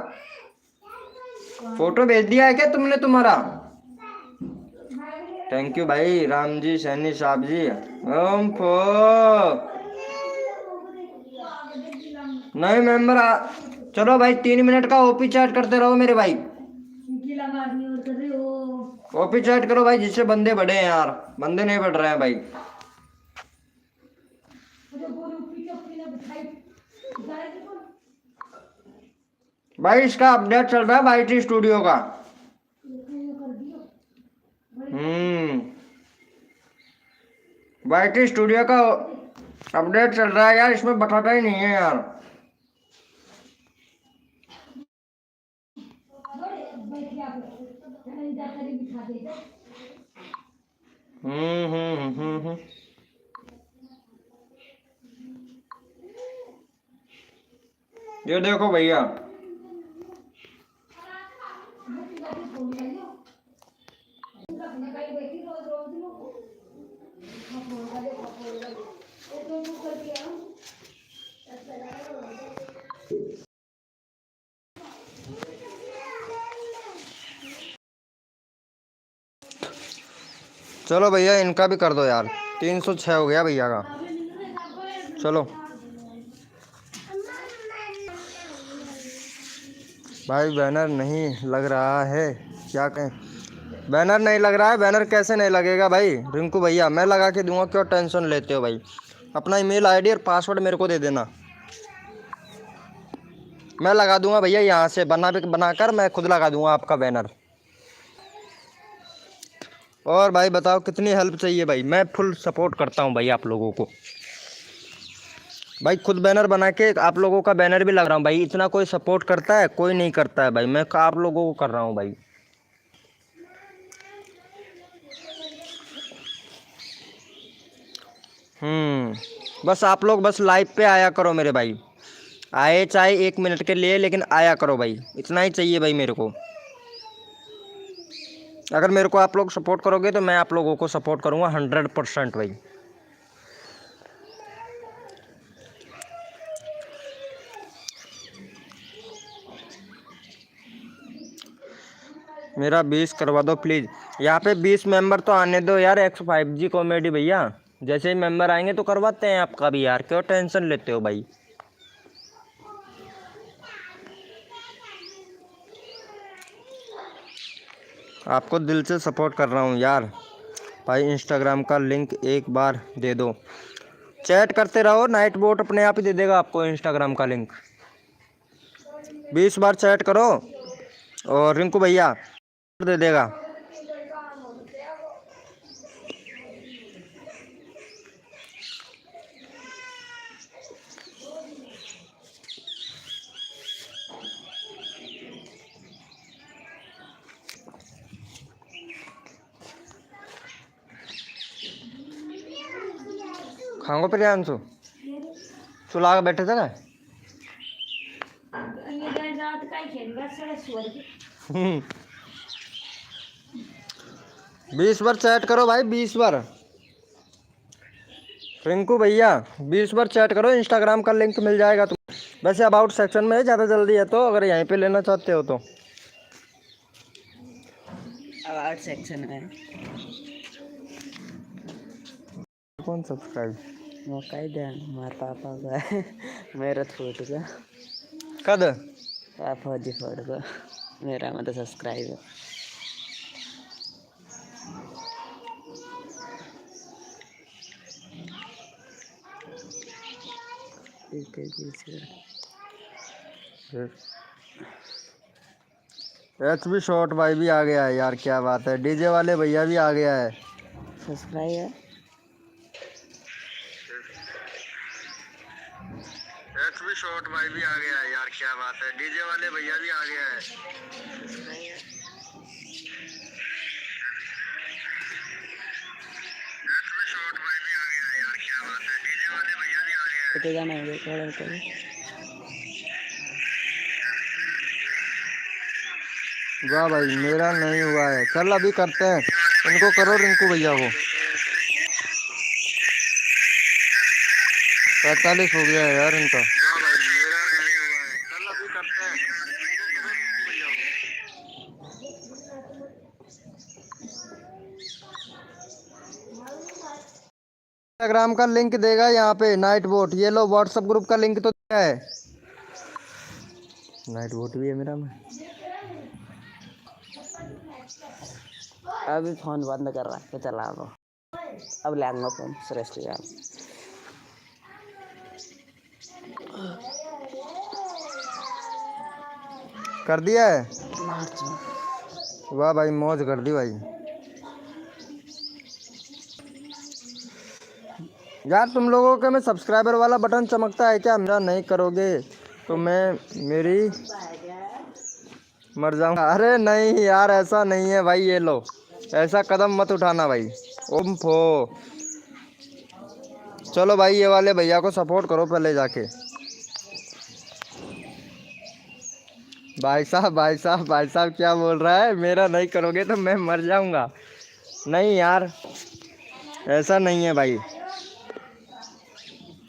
फोटो भेज दिया है क्या तुमने तुम्हारा? थैंक यू भाई राम जी, सैनी साहब जी। ओम फो नए मेंबर चलो भाई 3 मिनट का ओपी चैट करते रहो मेरे भाई। ओपी चैट करो भाई, जिससे बंदे बढ़े हैं यार, बंदे नहीं बढ़ रहे हैं भाई। भाई इसका अपडेट चल रहा है YT स्टूडियो का। YT स्टूडियो का अपडेट चल रहा है यार, इसमें बताता ही नहीं है यार। ये देखो भैया चलो भैया इनका भी कर दो यार, 306 हो गया भैया का। चलो भाई बैनर नहीं लग रहा है, क्या कहें? बैनर नहीं लग रहा है, बैनर कैसे नहीं लगेगा भाई? रिंकू भैया मैं लगा के दूंगा, क्यों टेंशन लेते हो भाई? अपना ईमेल आईडी और पासवर्ड मेरे को दे देना। मैं लगा दूंगा भैया, यहाँ से बनाकर मैं खुद लगा दूंगा आपका बैनर। और भाई बताओ कितनी हेल्प चाहिए भाई, मैं फुल सपोर्ट करता हूँ भाई आप लोगों को। भाई खुद बैनर बना के आप लोगों का बैनर भी लग रहा हूँ भाई। इतना कोई सपोर्ट करता है? कोई नहीं करता है भाई, मैं आप लोगों को कर रहा हूँ भाई। बस आप लोग बस लाइव पे आया करो मेरे भाई, आए चाहे 1 मिनट के लिए, लेकिन आया करो भाई, इतना ही चाहिए भाई मेरे को। अगर मेरे को आप लोग सपोर्ट करोगे तो मैं आप लोगों को सपोर्ट करूँगा 100% भाई। मेरा 20 करवा दो प्लीज़। यहाँ पे 20 मेंबर तो आने दो यार, X5G कॉमेडी भैया। जैसे ही मेंबर आएंगे तो करवाते हैं आपका भी यार, क्यों टेंशन लेते हो भाई। आपको दिल से सपोर्ट कर रहा हूँ यार भाई। इंस्टाग्राम का लिंक एक बार दे दो, चैट करते रहो, नाइट बोट अपने आप ही दे देगा आपको इंस्टाग्राम का लिंक। 20 बार चैट करो और रिंकू भैया दे देगा। खाओ प्रियांशु, चुला के बैठे थे ना। 20 बार चैट करो भाई, 20 बार। रिंकू भैया 20 बार चैट करो, इंस्टाग्राम का लिंक मिल जाएगा तुम। वैसे अबाउट सेक्शन में ज़्यादा जल्दी है, तो अगर यहीं पे लेना चाहते हो तो अबाउट सेक्शन में कौन सब्सक्राइब मौका ही दे हमारे पापा का मेरा फोटो का कद पापा जी फोटो का मेरा मतलब सब्सक्राइब है। HB शॉर्ट भाई भी आ गया है यार, क्या बात है। डीजे वाले भैया भी आ गया है। सब्सक्राइब है। HB शॉर्ट भाई भी आ गया है यार, क्या बात है। डीजे वाले भैया भी आ गया है। कितने जाना है थोड़ा वाह भाई, मेरा नहीं हुआ है। चल अभी करते हैं, इनको करो रिंकू भैया को। 45 हो गया है यार इनका। वाह भाई, मेरा नहीं हुआ है। चल अभी करते हैं, इनको करो रिंकू भैया को। इंस्टाग्राम का लिंक देगा यहाँ पे नाइट बोट। ये लो व्हाट्सएप ग्रुप का लिंक तो दिया है। नाइट बोट भी है मेरा में। अभी फोन बंद कर रहा है, चला अब लेंगे फोन श्रेष्ठ यार। कर दिया है। वाह भाई, मौज कर दी भाई। यार तुम लोगों के में सब्सक्राइबर वाला बटन चमकता है क्या? मेरा नहीं करोगे तो मैं मेरी मर जाऊंगा। अरे नहीं यार, ऐसा नहीं है भाई। ये लो, ऐसा कदम मत उठाना भाई। ओम फो। चलो भाई, ये वाले भैया को सपोर्ट करो पहले जाके। भाई साहब भाई साहब भाई साहब क्या बोल रहा है? मेरा नहीं करोगे तो मैं मर जाऊंगा। नहीं यार, ऐसा नहीं है भाई।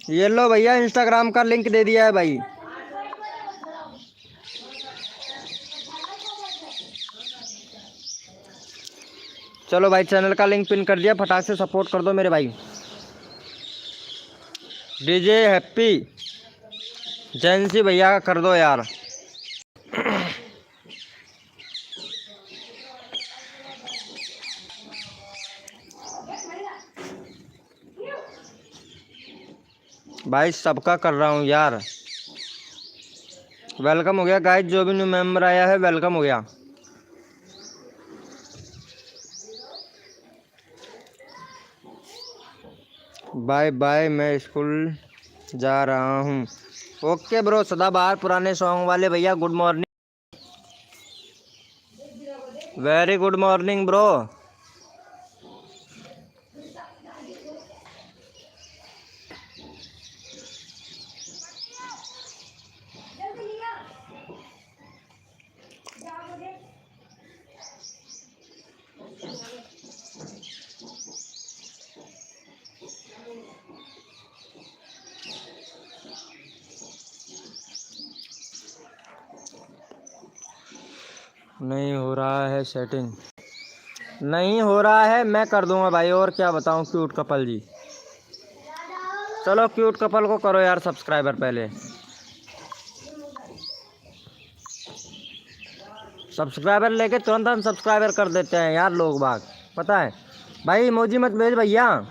ये लो भैया, इंस्टाग्राम का लिंक दे दिया है भाई। चलो भाई, चैनल का लिंक पिन कर दिया, फटाक से सपोर्ट कर दो मेरे भाई। डीजे हैप्पी जैनसी भैया का कर दो यार। भाई सबका कर रहा हूँ यार। वेलकम हो गया गाइस, जो भी न्यू मेंबर आया है वेलकम हो गया। बाय बाय, मैं स्कूल जा रहा हूँ। ओके ब्रो, सदाबहार पुराने सॉन्ग वाले भैया good morning, very good morning bro. नहीं हो रहा है सेटिंग, नहीं हो रहा है, मैं कर दूंगा भाई। और क्या बताऊं क्यूट कपल जी। चलो क्यूट कपल को करो यार सब्सक्राइबर पहले, सब्सक्राइबर लेके तुरंत हम सब्सक्राइबर कर देते हैं यार लोग बाग, पता है भाई। इमोजी मत भेज भैया।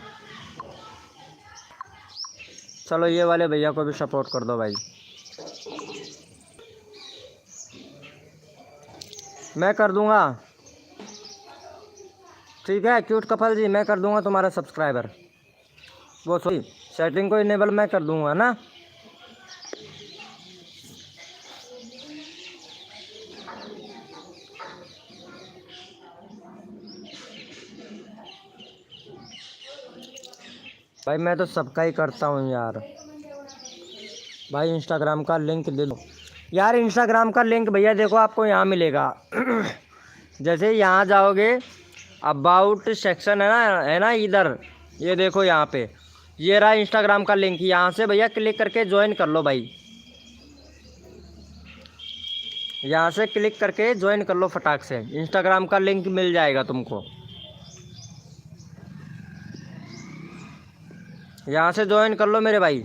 चलो ये वाले भैया को भी सपोर्ट कर दो भाई, मैं कर दूंगा। ठीक है क्यूट कपल जी, मैं कर दूंगा तुम्हारा सब्सक्राइबर, वो सॉरी सेटिंग को इनेबल मैं कर दूंगा ना। भाई मैं तो सबका ही करता हूँ यार। भाई इंस्टाग्राम का लिंक दे दो यार, इंस्टाग्राम का लिंक भैया देखो आपको यहाँ मिलेगा। जैसे यहाँ जाओगे, अबाउट सेक्शन है ना इधर, ये देखो यहाँ पे, ये रहा इंस्टाग्राम का लिंक। यहाँ से भैया क्लिक करके ज्वाइन कर लो भाई, यहाँ से क्लिक करके ज्वाइन कर लो फटाक से, इंस्टाग्राम का लिंक मिल जाएगा तुमको। यहाँ से ज्वाइन कर लो मेरे भाई।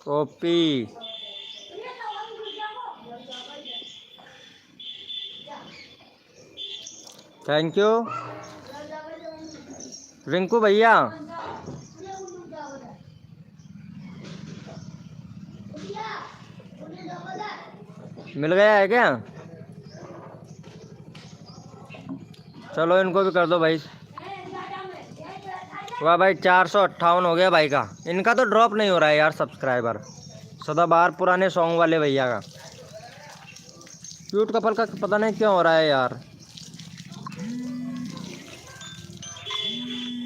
कॉपी, थैंक यू रिंकू भैया। मिल गया है क्या? चलो इनको भी कर दो भाई। वाह भाई 458 हो गया भाई का। इनका तो ड्रॉप नहीं हो रहा है यार सब्सक्राइबर, सदाबहार पुराने सॉन्ग वाले भैया का। क्यूट कपल का पता नहीं क्यों हो रहा है यार।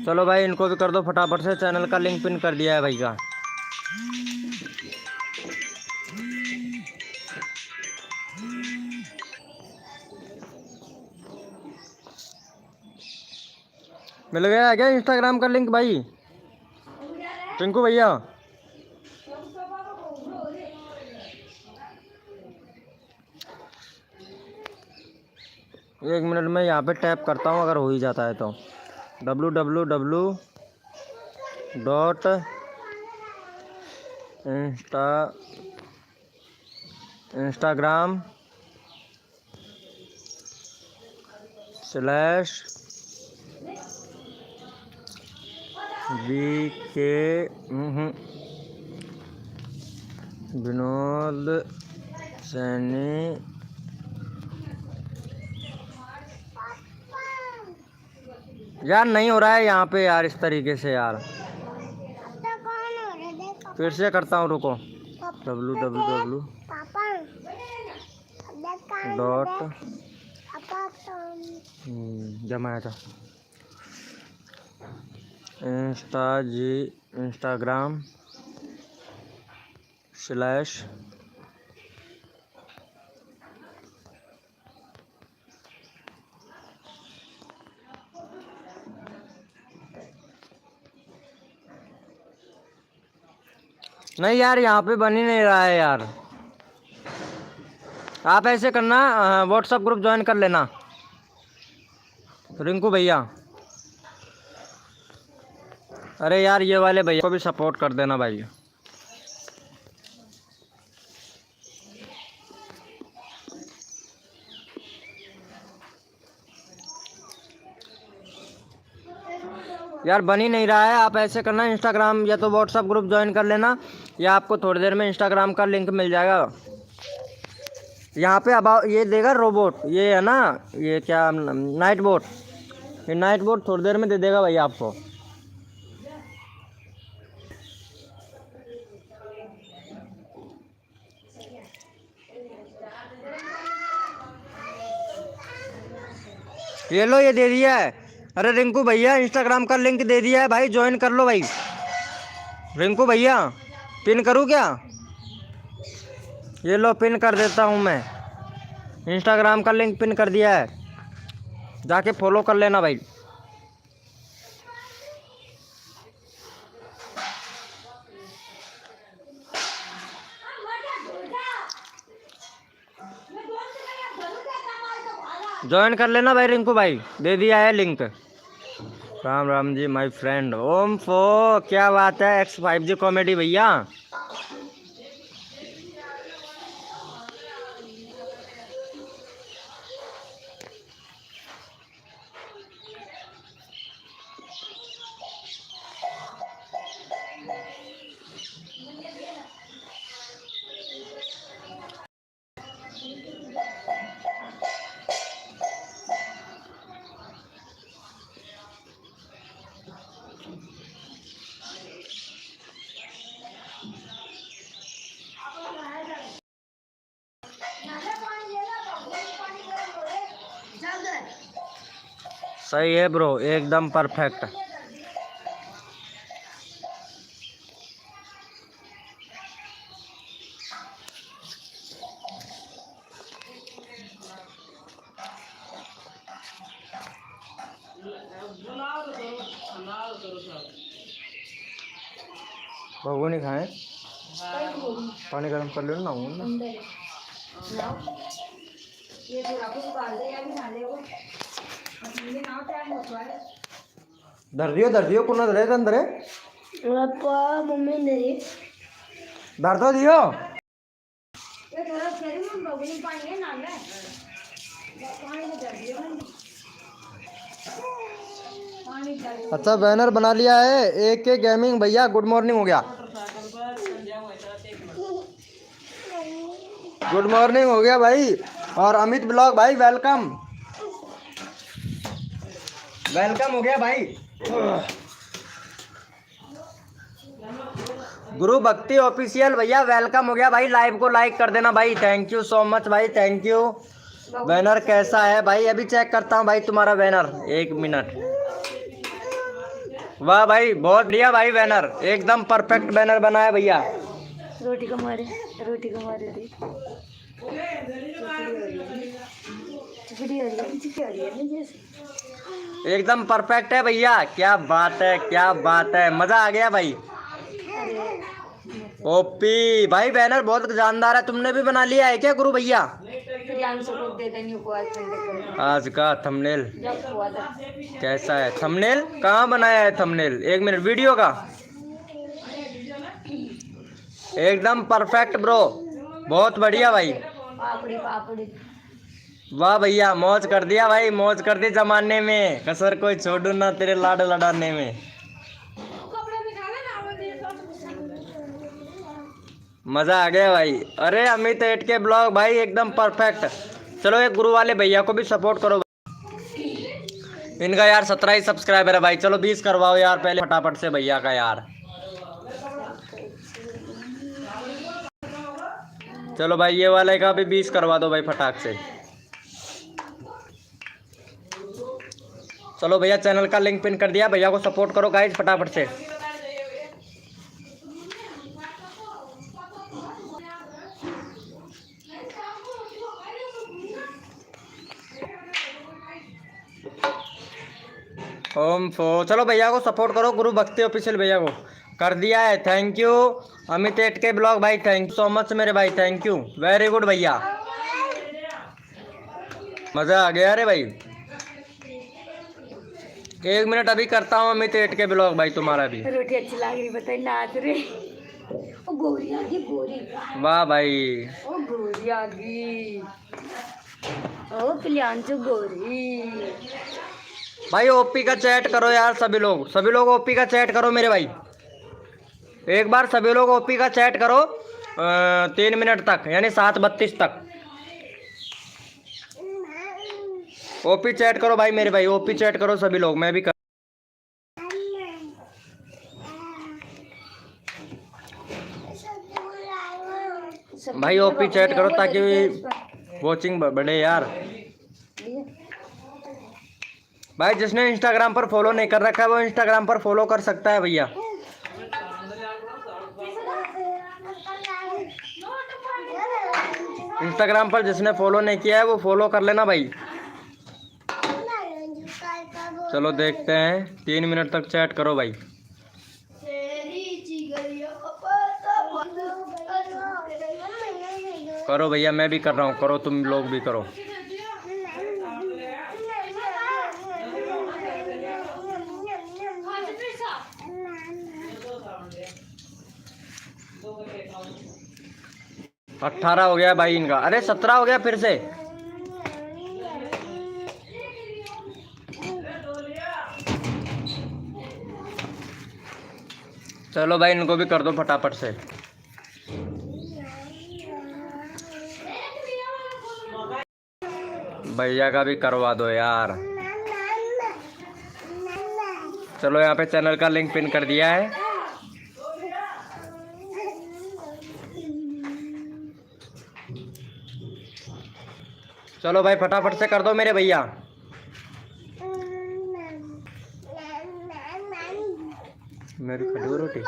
चलो भाई इनको भी कर दो फटाफट से, चैनल का लिंक पिन कर दिया है भाई का। मिल गया है क्या इंस्टाग्राम का लिंक भाई टिंकू भैया? एक मिनट में यहाँ पे टैप करता हूँ, अगर हो ही जाता है तो। www.instagram/vk विनोद सैनी यार नहीं हो रहा है यहाँ पे यार इस तरीके से यार। फिर से करता हूँ रुको। www डॉट जमाया था इंस्टाग्राम / नहीं यार यहाँ पे बन ही नहीं रहा है यार। आप ऐसे करना, व्हाट्सएप ग्रुप ज्वाइन कर लेना रिंकू भैया। अरे यार ये वाले भैया को भी सपोर्ट कर देना भाई। यार बन ही नहीं रहा है। आप ऐसे करना, इंस्टाग्राम या तो व्हाट्सअप ग्रुप ज्वाइन कर लेना, या आपको थोड़ी देर में इंस्टाग्राम का लिंक मिल जाएगा। यहाँ पे अब ये देगा रोबोट, ये है ना, ये क्या नाइट बोट, ये नाइट बोट थोड़ी देर में दे देगा भाई आपको। ये लो, ये दे दिया है। अरे रिंकू भैया इंस्टाग्राम का लिंक दे दिया है भाई, ज्वाइन कर लो भाई। रिंकू भैया पिन करूँ क्या? ये लो पिन कर देता हूँ मैं, इंस्टाग्राम का लिंक पिन कर दिया है, जाके फॉलो कर लेना भाई। ज्वाइन कर लेना भाई रिंकू भाई, दे दिया है link. Ram Ram ji my friend. Om फो, क्या बात है X5G कॉमेडी भैया। सही है ब्रो, एकदम परफेक्ट। बबू नहीं खाए, पानी गर्म कर लो ना। धर दियो कुना धरे अंदर है। पापा मम्मी ने दे धर दो दियो। ये थोड़ा शरीर में बबली पानी है ना ले पानी में धर दियो। पानी डाल। अच्छा बैनर बना लिया है AK गेमिंग भैया, गुड मॉर्निंग हो गया। गुड मॉर्निंग हो गया भाई। और अमित ब्लॉग भाई वेलकम, वेलकम हो गया भाई। गुरु भक्ति ऑफिशियल भैया वेलकम हो गया भाई। लाइव को लाइक कर देना भाई, थैंक यू सो मच भाई, थैंक यू। बैनर कैसा है भाई? अभी चेक करता हूँ भाई तुम्हारा बैनर, 1 मिनट। वाह भाई बहुत बढ़िया भाई, बैनर एकदम परफेक्ट बैनर बना है भैया। रोटी को मारे दे एकदम परफेक्ट है भैया, क्या बात है, क्या बात है, मजा आ गया भाई। ओपी भाई बैनर बहुत जानदार है, तुमने भी बना लिया है क्या गुरु भैया? आज का थंबनेल कैसा है? थंबनेल कहाँ बनाया है? थंबनेल 1 मिनट, वीडियो का एकदम परफेक्ट ब्रो, बहुत बढ़िया भाई। वाह भैया मौज कर दिया भाई, मौज कर दी जमाने में, कसर कोई छोड़ू ना तेरे लाड लड़ाने में। मजा आ गया भाई। अरे अमित 8K ब्लॉग भाई एकदम परफेक्ट। चलो एक गुरु वाले भैया को भी सपोर्ट करो, इनका यार 17 ही सब्सक्राइबर है भाई। चलो 20 करवाओ यार पहले फटाफट से भैया का यार। चलो भाई ये वाले का भी 20 करवा दो भाई फटाक से। चलो भैया चैनल का लिंक पिन कर दिया, भैया को सपोर्ट करो गाइस फटाफट से। चलो भैया को सपोर्ट करो, गुरु भक्ति ऑफिशियल भैया को कर दिया है, thank you. Amit 8K blog भाई थैंक यू सो मच मेरे भाई, थैंक यू वेरी गुड भैया, मजा आ गया। अरे भाई 1 मिनट अभी करता हूँ अमित 8K ब्लॉग भाई तुम्हारा भी। रोटी अच्छी लग रही बताइए, नाच रे ओ गोरी आ गई, गोरी वाह भाई, ओ गोरी आ गई, ओ कल्याण जो गोरी भाई ओपी का चैट करो यार, सभी लोग ओपी का चैट करो मेरे भाई। एक बार सभी लोग ओपी का चैट करो 3 मिनट तक, यानी 7:32 तक ओपी चैट करो भाई मेरे भाई, ओपी चैट करो सभी लोग, मैं भी कर। भाई ओपी चैट करो ताकि वॉचिंग बढ़े यार। भाई जिसने इंस्टाग्राम पर फॉलो नहीं कर रखा है वो इंस्टाग्राम पर फॉलो कर सकता है भैया। इंस्टाग्राम पर जिसने फॉलो नहीं किया है वो फॉलो कर लेना भाई। चलो देखते हैं, 3 मिनट तक चैट करो भाई। करो भैया, मैं भी कर रहा हूँ, करो तुम लोग भी करो। हाँ 18 हो गया भाई इनका, अरे 17 हो गया फिर से। चलो भाई इनको भी कर दो फटाफट से। भैया का भी करवा दो यार। चलो यहाँ पे चैनल का लिंक पिन कर दिया है। चलो भाई फटाफट से कर दो मेरे भैया। मेरी खड़ी हुई रोटी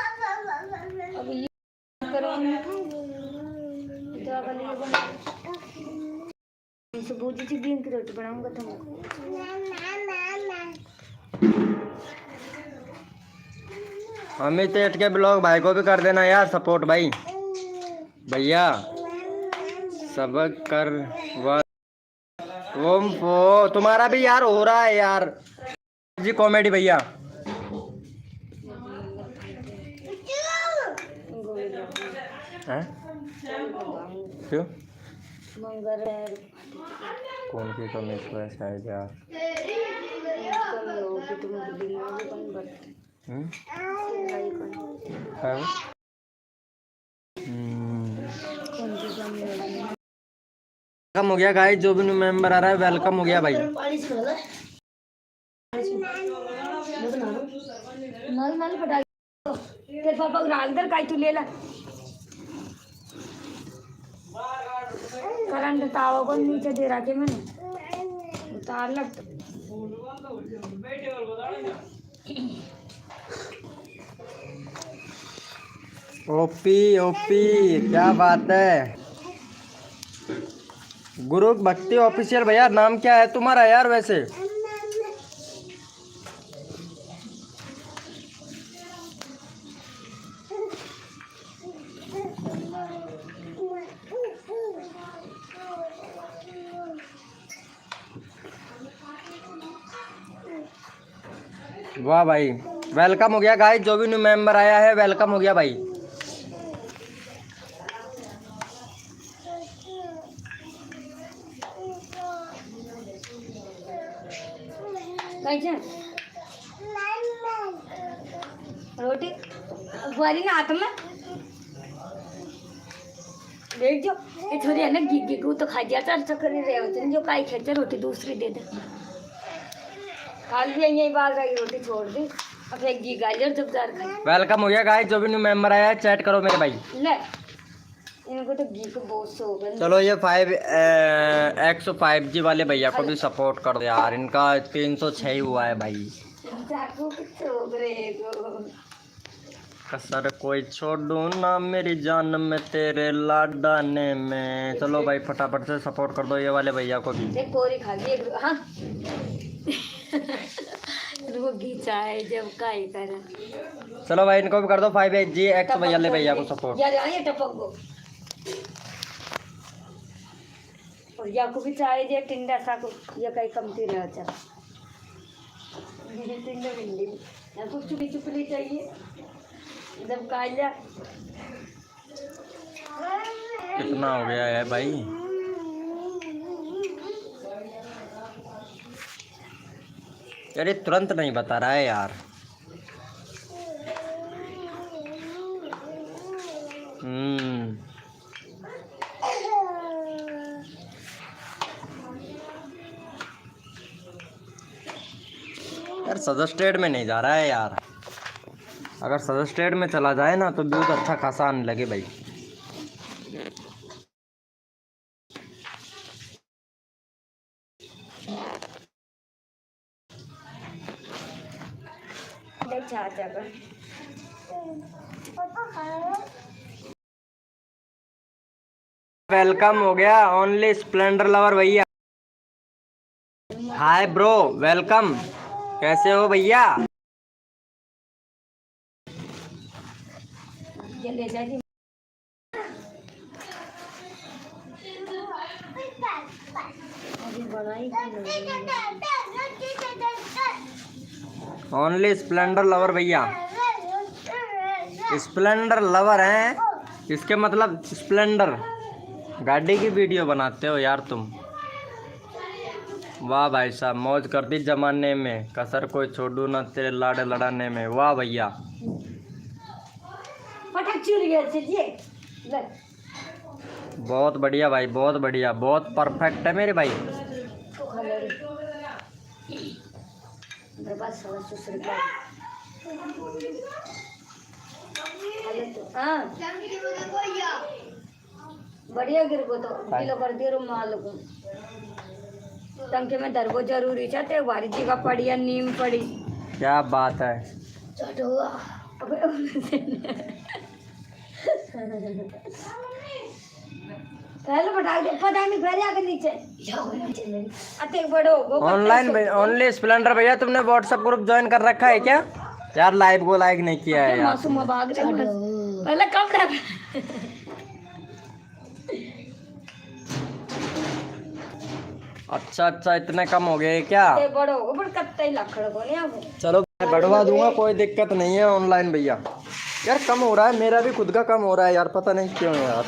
सूजी की गेहूं की रोटी बनाऊंगा तुमको। अमित एट के ब्लॉग भाई को भी कर देना यार सपोर्ट भाई। भैया सब कर वो तुम्हारा भी यार हो रहा है यार जी कॉमेडी भैया। हैं? क्यों? कौन की कमी इसको ऐसा है यार? वेलकम हो गया गाइस, जो भी न्यू मेंबर आ रहा है वेलकम हो गया भाई। तेरे पापा रागदर काई तू ले ला करंट तावा को नीचे दे रहा के मैंने उतार लग। ओपी ओपी क्या बात है। गुरु भक्ति ऑफिशियल भैया, नाम क्या है तुम्हारा यार वैसे? वाह भाई वेलकम हो गया गाइस, जो भी न्यू मेंबर आया है वेलकम हो गया भाई। रोटी वाली ना हाथ में देख जो ये थोड़ी है ना घी को तो खा जाता चक्कर रहे होते जो काई खेते रोटी दूसरी दे दे। काल भी यही भाग रही रोटी छोड़ दी अब एक घी गाजर जबदार खाई। वेलकम हो गया गाइस, जो भी न्यू मेंबर आया है चैट करो मेरे भाई। ले इनको तो घी को बहुत शौक है। चलो ये 105G वाले भैया को भी सपोर्ट कर दो यार, इनका 306 हुआ है भाई। कसर कोई छोड़ू ना मेरी जान में तेरे लाडाने में। चलो भाई फटाफट से सपोर्ट कर दो ये वाले भैया को भी। एक कोरी खा गई हाँ वो घिचा है जब काई करे। चलो भाई इनको भी कर दो 5G एक्स भैया को सपोर्ट। यार ये टपक गो और या को भी चाहे जे टिंडा सा को ये कई कमती रह चल टिंडा भिंडी या कुछ चुपी चुपली चाहिए जब काला। कितना हो गया है भाई? यार ये तुरंत नहीं बता रहा है यार। यार सजेस्टेड में नहीं जा रहा है यार। अगर सजेस्टेड में चला जाए ना तो व्यूज अच्छा खासा आने लगे भाई। वेलकम हो गया ओनली स्प्लेंडर लवर भैया। हाय ब्रो वेलकम, कैसे हो भैया? ओनली स्प्लेंडर लवर भैया। स्प्लेंडर लवर हैं, इसके मतलब स्प्लेंडर गाड़ी की वीडियो बनाते हो यार तुम। वाह भाई साहब, मौज कर दी जमाने में, कसर कोई छोड़ू ना तेरे लाड़े लड़ाने में। वाह भैया, बहुत बढ़िया भाई, बहुत बढ़िया, बहुत परफेक्ट है मेरे भाई। बढ़िया गिर को तो किलो कर दियो माल को टंके में दरबो जरूरी चाहते बारी जी का पड़ी या नीम पड़ी। क्या बात है। पहले बता दे, पता नहीं फिर आके नीचे अते बड़ो ऑनलाइन ओनली स्प्लेंडर भैया। तुमने व्हाट्सएप ग्रुप ज्वाइन कर रखा है क्या? यार लाइव को लाइक नहीं किया है यार। मासूम भाग रहे पहले कम कर। अच्छा अच्छा, इतने कम हो गए क्या? बड़ो हो पर कत्ते लखड़ को नहीं आगो। चलो मैं बढ़वा दूंगा, कोई दिक्कत नहीं है ऑनलाइन भैया। यार कम हो रहा है, मेरा भी खुद का कम हो रहा है यार, पता नहीं क्यों यार।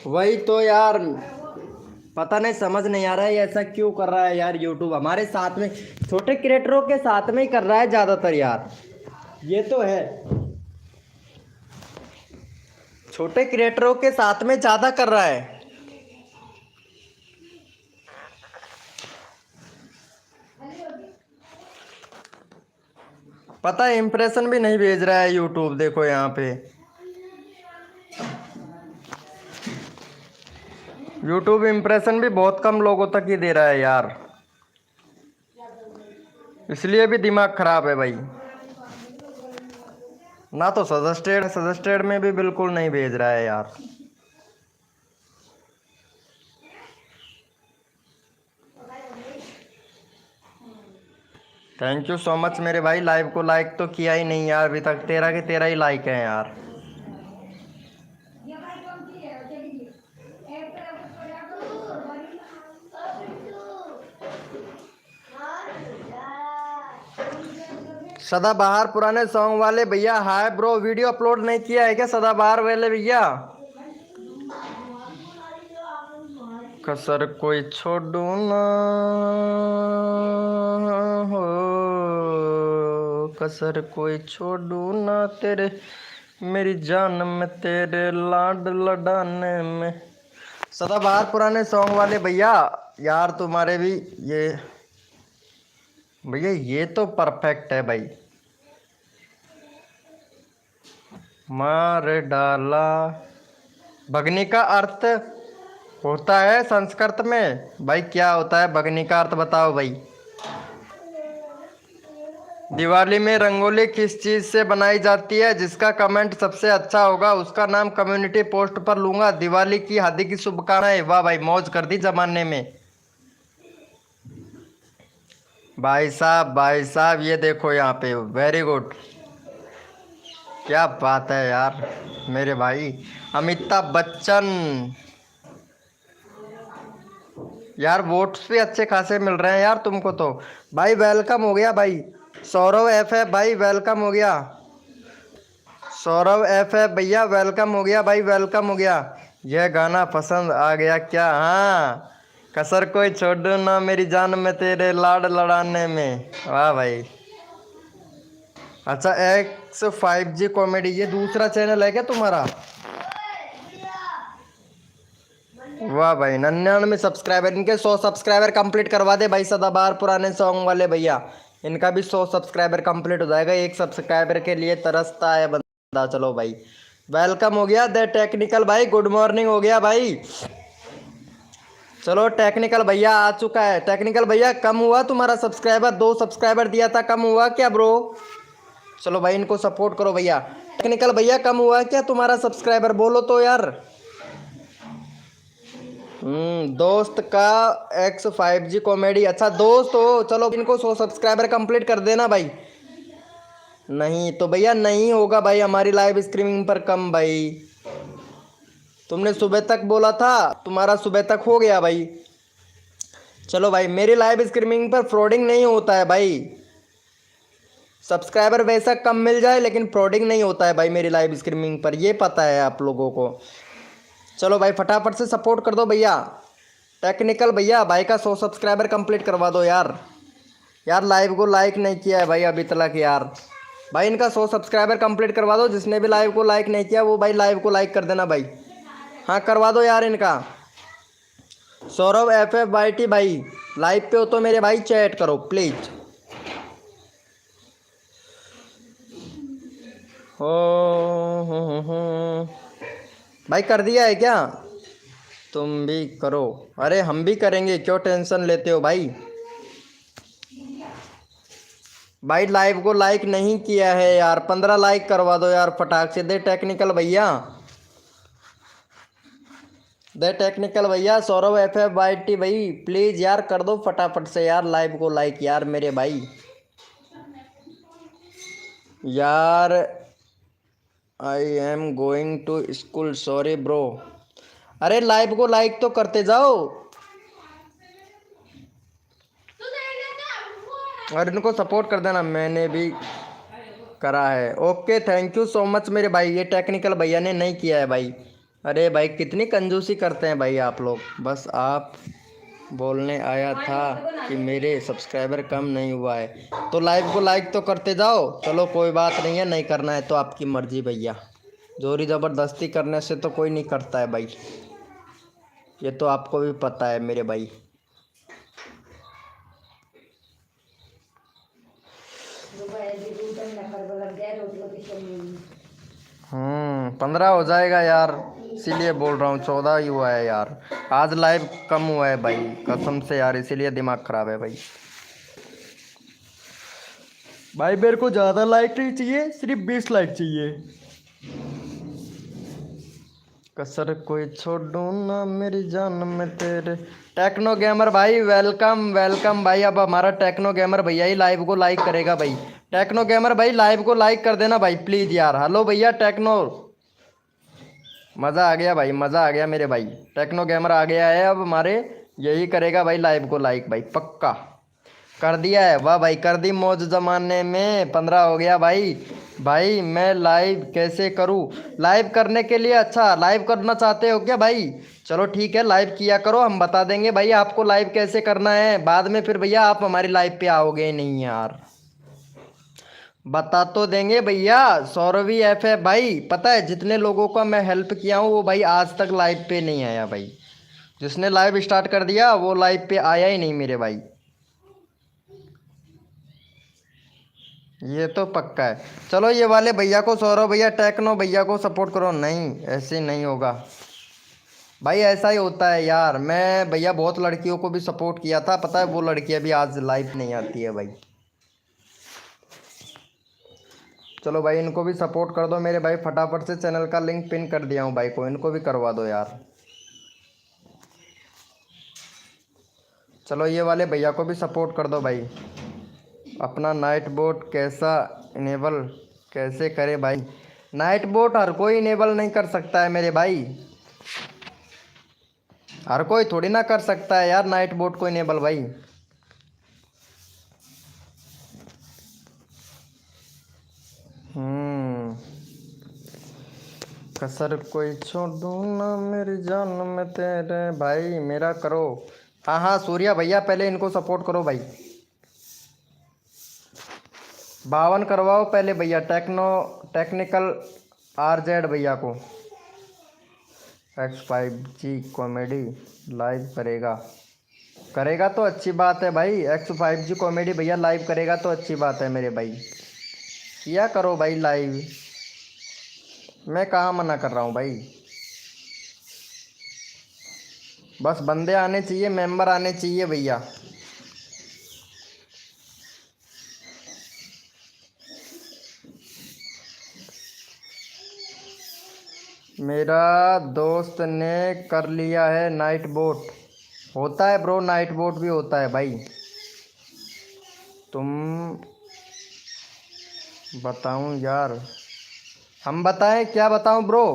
वही तो यार, पता नहीं, समझ नहीं आ रहा है ऐसा क्यों कर रहा है यार यूट्यूब हमारे साथ में। छोटे क्रिएटरों के साथ में ही कर रहा है ज़्यादातर यार, ये तो है। छोटे क्रिएटरों के साथ में ज़्यादा कर रहा है। पता है इम्प्रेशन भी नहीं भेज रहा है यूट्यूब, देखो यहाँ पे यूट्यूब इम्प्रेशन भी बहुत कम लोगों तक ही दे रहा है यार, इसलिए भी दिमाग खराब है भाई। ना तो सजेस्टेड में भी बिल्कुल नहीं भेज रहा है यार। थैंक यू सो मच मेरे भाई। लाइव को लाइक तो किया ही नहीं यार अभी तक, 13 के 13 ही लाइक है यार। सदाबहार पुराने सॉन्ग वाले भैया, हाय ब्रो, वीडियो अपलोड नहीं किया है क्या सदाबहार वाले भैया? कसर कोई छोड़ू ना हो, कसर कोई छोड़ू ना तेरे मेरी जान में, तेरे लाड लड़ाने में। सदाबहार पुराने सॉन्ग वाले भैया यार, तुम्हारे भी ये भैया ये तो परफेक्ट है भाई। मार डाला भगनी का अर्थ होता है संस्कृत में भाई, क्या होता है भगनी का अर्थ बताओ भाई। दिवाली में रंगोली किस चीज से बनाई जाती है? जिसका कमेंट सबसे अच्छा होगा उसका नाम कम्युनिटी पोस्ट पर लूंगा। दिवाली की हार्दिक की शुभकामनाएं। वाह भाई, मौज कर दी जमाने में। भाई साहब ये देखो यहाँ पे, वेरी गुड, क्या बात है यार मेरे भाई। अमिताभ बच्चन यार वोट्स भी अच्छे खासे मिल रहे हैं यार तुमको तो। भाई वेलकम हो गया भाई। सौरव एफ भाई वेलकम हो गया। सौरव एफ भैया वेलकम हो गया भाई, वेलकम हो गया। यह गाना पसंद आ गया क्या? हाँ, कसर कोई छोड़ू ना मेरी जान में तेरे लाड लड़ाने में। वाह भाई। अच्छा X5G कॉमेडी, ये दूसरा चैनल है क्या तुम्हारा? वाह भाई, 99 सब्सक्राइबर। इनके 100 सब्सक्राइबर कंप्लीट करवा दे भाई, सदाबहार पुराने सॉन्ग वाले भैया। इनका भी 100 सब्सक्राइबर कंप्लीट हो जाएगा। एक सब्सक्राइबर के लिए तरसता है बंदा। चलो भाई, वेलकम हो गया। द टेक्निकल भाई गुड मॉर्निंग हो गया भाई। चलो टेक्निकल भैया आ चुका है। टेक्निकल भैया कम हुआ तुम्हारा सब्सक्राइबर? 2 सब्सक्राइबर दिया था, कम हुआ क्या ब्रो? चलो भाई इनको सपोर्ट करो भैया। टेक्निकल भैया कम हुआ क्या तुम्हारा सब्सक्राइबर? बोलो तो यार। दोस्त का X5G कॉमेडी। अच्छा दोस्त हो, चलो इनको 100 सब्सक्राइबर कंप्लीट कर देना भाई। नहीं तो भैया नहीं होगा भाई हमारी लाइव स्ट्रीमिंग पर कम भाई। तुमने सुबह तक बोला था, तुम्हारा सुबह तक हो गया भाई। चलो भाई, मेरी लाइव स्ट्रीमिंग पर फ्रॉडिंग नहीं होता है भाई। सब्सक्राइबर वैसा कम मिल जाए लेकिन फ्रॉडिंग नहीं होता है भाई मेरी लाइव स्ट्रीमिंग पर, ये पता है आप लोगों को। चलो भाई फटाफट से सपोर्ट कर दो भैया। टेक्निकल भैया भाई का 100 सब्सक्राइबर कंप्लीट करवा दो यार। यार लाइव को लाइक नहीं किया है भाई अभी तक यार। भाई इनका 100 सब्सक्राइबर कंप्लीट करवा दो। जिसने भी लाइव को लाइक नहीं किया वो भाई लाइव को लाइक कर देना भाई। हाँ करवा दो यार इनका। सौरभ FFYT भाई लाइव पे हो तो मेरे भाई चैट करो प्लीज। हो भाई कर दिया है क्या? तुम भी करो। अरे हम भी करेंगे, क्यों टेंशन लेते हो भाई। भाई लाइव को लाइक नहीं किया है यार, 15 लाइक करवा दो यार फटाक से। दे टेक्निकल भैया, दे टेक्निकल भैया। सौरभ FFYT भाई प्लीज यार कर दो फटाफट से यार लाइव को लाइक यार मेरे भाई। यार I am going to school, sorry bro. अरे लाइव को लाइक तो करते जाओ। और इनको सपोर्ट कर देना, मैंने भी करा है। Okay thank you so much मेरे भाई। ये टेक्निकल भैया ने नहीं किया है भाई। अरे भाई कितनी कंजूसी करते हैं भाई आप लोग। बस आप बोलने आया था कि मेरे सब्सक्राइबर कम नहीं हुआ है तो लाइव को लाइक तो करते जाओ। चलो कोई बात नहीं है, नहीं करना है तो आपकी मर्जी भैया। जोरी ज़बरदस्ती करने से तो कोई नहीं करता है भाई, ये तो आपको भी पता है मेरे भाई। 15 हो जाएगा यार, इसीलिए बोल रहा हूँ 14 ही हुआ है यार। आज लाइव कम हुआ है भाई कसम से यार, इसीलिए दिमाग खराब है भाई। भाई मेरे को ज़्यादा लाइक नहीं चाहिए, सिर्फ 20 लाइक चाहिए। कसर कोई छोड़ू ना मेरी जान में तेरे। टेक्नो गेमर भाई वेलकम वेलकम भाई। अब हमारा टेक्नो गेमर भैया ही लाइव को लाइक करेगा भाई। टेक्नो गेमर भाई लाइव को लाइक कर देना भाई प्लीज़ यार। हेलो भैया टेक्नो, मज़ा आ गया भाई, मज़ा आ गया मेरे भाई। टेक्नो गेमर आ गया है अब हमारे, यही करेगा भाई लाइव को लाइक भाई पक्का। कर दिया है, वाह भाई कर दी मौज जमाने में। 15 हो गया भाई। भाई मैं लाइव कैसे करूं? लाइव करने के लिए, अच्छा लाइव करना चाहते हो क्या भाई? चलो ठीक है लाइव किया करो, हम बता देंगे भाई आपको लाइव कैसे करना है। बाद में फिर भैया आप हमारी लाइव पे आओगे नहीं यार, बता तो देंगे भैया। सौरवी FF भाई पता है जितने लोगों का मैं हेल्प किया हूँ वो भाई आज तक लाइव पे नहीं आया भाई। जिसने लाइव स्टार्ट कर दिया वो लाइव पे आया ही नहीं मेरे भाई, ये तो पक्का है। चलो ये वाले भैया को, सौरभ भैया टेक्नो भैया को सपोर्ट करो। नहीं ऐसे नहीं होगा भाई, ऐसा ही होता है यार। मैं भैया बहुत लड़कियों को भी सपोर्ट किया था, पता है वो लड़कियां भी आज लाइव नहीं आती है भाई। चलो भाई इनको भी सपोर्ट कर दो मेरे भाई फटाफट से। चैनल का लिंक पिन कर दिया हूँ भाई को, इनको भी करवा दो यार। चलो ये वाले भैया को भी सपोर्ट कर दो भाई। अपना नाइट बोट कैसा इनेबल कैसे करे भाई? नाइट बोट हर कोई इनेबल नहीं कर सकता है मेरे भाई। हर कोई थोड़ी ना कर सकता है यार नाइट बोट को इनेबल भाई। कसर कोई छोड़ू ना मेरी जान में तेरे भाई मेरा करो। हाँ हाँ सूर्या भैया पहले इनको सपोर्ट करो भाई। 52 करवाओ पहले भैया टेक्निकल RZ भैया को। X5G कॉमेडी लाइव करेगा तो अच्छी बात है भाई। X5G कॉमेडी भैया लाइव करेगा तो अच्छी बात है मेरे भाई। किया करो भाई लाइव, मैं कहाँ मना कर रहा हूँ भाई। बस बंदे आने चाहिए, मेंबर आने चाहिए भैया। मेरा दोस्त ने कर लिया है नाइट बोट। होता है ब्रो, नाइट बोट भी होता है भाई। तुम बताऊं यार, हम बताएं क्या बताऊं ब्रो।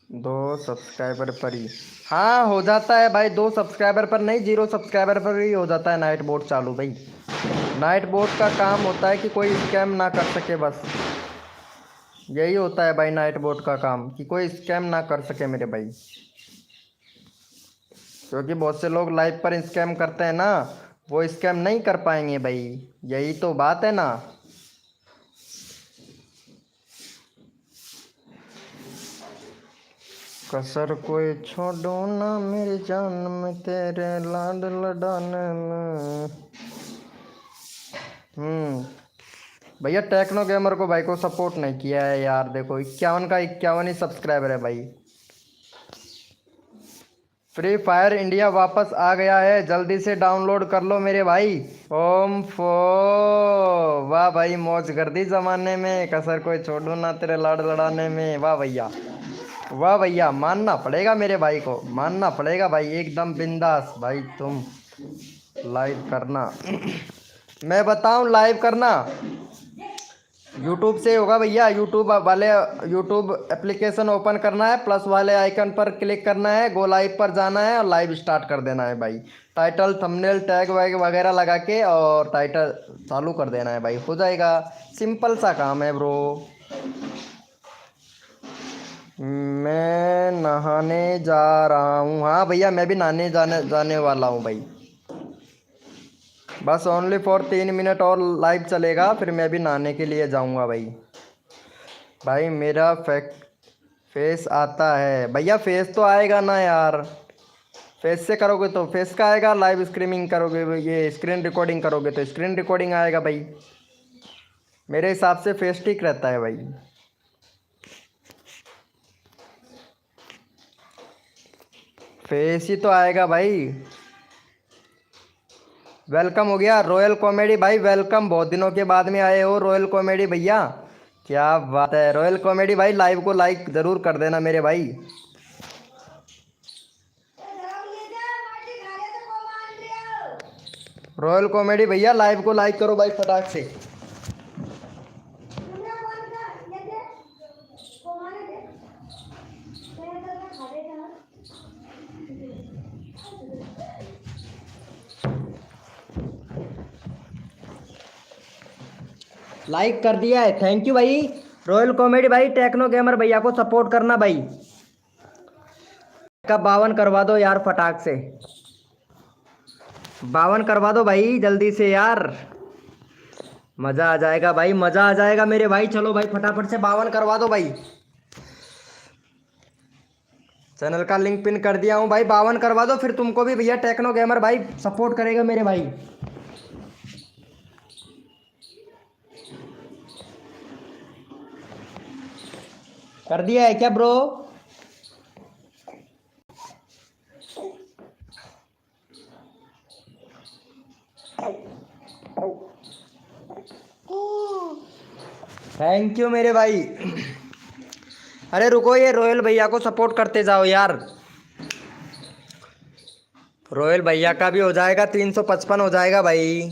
दो सब्सक्राइबर पर ही हाँ हो जाता है भाई। 2 सब्सक्राइबर पर नहीं, 0 सब्सक्राइबर पर ही हो जाता है नाइट बोट चालू भाई। नाइट बोट का काम होता है कि कोई स्कैम ना कर सके, बस यही होता है भाई नाइट बोट का काम, कि कोई स्कैम ना कर सके मेरे भाई। क्योंकि बहुत से लोग लाइव पर स्कैम करते हैं ना, वो स्कैम नहीं कर पाएंगे भाई, यही तो बात है ना। कसर कोई छोड़ो ना मेरी जान में तेरे लाड लडाने में। भैया टेक्नो गेमर को भाई को सपोर्ट नहीं किया है यार। देखो 51 का 51 ही सब्सक्राइबर है भाई। फ्री फायर इंडिया वापस आ गया है, जल्दी से डाउनलोड कर लो मेरे भाई। ओम फो वाह भाई, मौज कर दी जमाने में। कसर कोई छोड़ो ना तेरे लाड लड़ाने में। वाह भैया वाह भैया, मानना पड़ेगा मेरे भाई को, मानना पड़ेगा भाई। एकदम बिंदास भाई। तुम लाइव करना मैं बताऊं, लाइव करना यूट्यूब से होगा भैया। यूट्यूब वाले यूट्यूब एप्लीकेशन ओपन करना है, प्लस वाले आइकन पर क्लिक करना है, गो लाइव पर जाना है और लाइव स्टार्ट कर देना है भाई। टाइटल थंबनेल टैग वैग वगैरह लगा के और टाइटल चालू कर देना है भाई, हो जाएगा। सिंपल सा काम है ब्रो। मैं नहाने जा रहा हूँ। हाँ भैया मैं भी नहाने जाने वाला हूँ भाई। बस ओनली फॉर 3 मिनट और लाइव चलेगा, फिर मैं भी नहाने के लिए जाऊँगा भाई। भाई मेरा फेस आता है भैया। फेस तो आएगा ना यार, फेस से करोगे तो फेस का आएगा। लाइव स्ट्रीमिंग करोगे, ये स्क्रीन रिकॉर्डिंग करोगे तो स्क्रीन रिकॉर्डिंग आएगा भाई। मेरे हिसाब से फेस ठीक रहता है भाई। फेस ही तो आएगा भाई। वेलकम हो गया रॉयल कॉमेडी भाई, वेलकम। बहुत दिनों के बाद में आए हो रॉयल कॉमेडी भैया, क्या बात है। रॉयल कॉमेडी भाई लाइव को लाइक ज़रूर कर देना मेरे भाई। रॉयल कॉमेडी भैया लाइव को लाइक करो भाई फटाक से। लाइक कर दिया है, थैंक यू भाई। रॉयल कॉमेडी भाई टेक्नो गेमर भैया को सपोर्ट करना भाई। का 52 करवा दो यार फटाक से, 52 करवा दो भाई जल्दी से यार, मज़ा आ जाएगा भाई, मज़ा आ जाएगा मेरे भाई। चलो भाई फटाफट से 52 करवा दो भाई। चैनल का लिंक पिन कर दिया हूँ भाई, 52 करवा दो, फिर तुमको भी भैया टेक्नो गेमर भाई सपोर्ट करेगा मेरे भाई। कर दिया है क्या ब्रो? थैंक यू मेरे भाई। अरे रुको, ये रोयल भैया को सपोर्ट करते जाओ यार। रोयल भैया का भी हो जाएगा, 355 हो जाएगा भाई।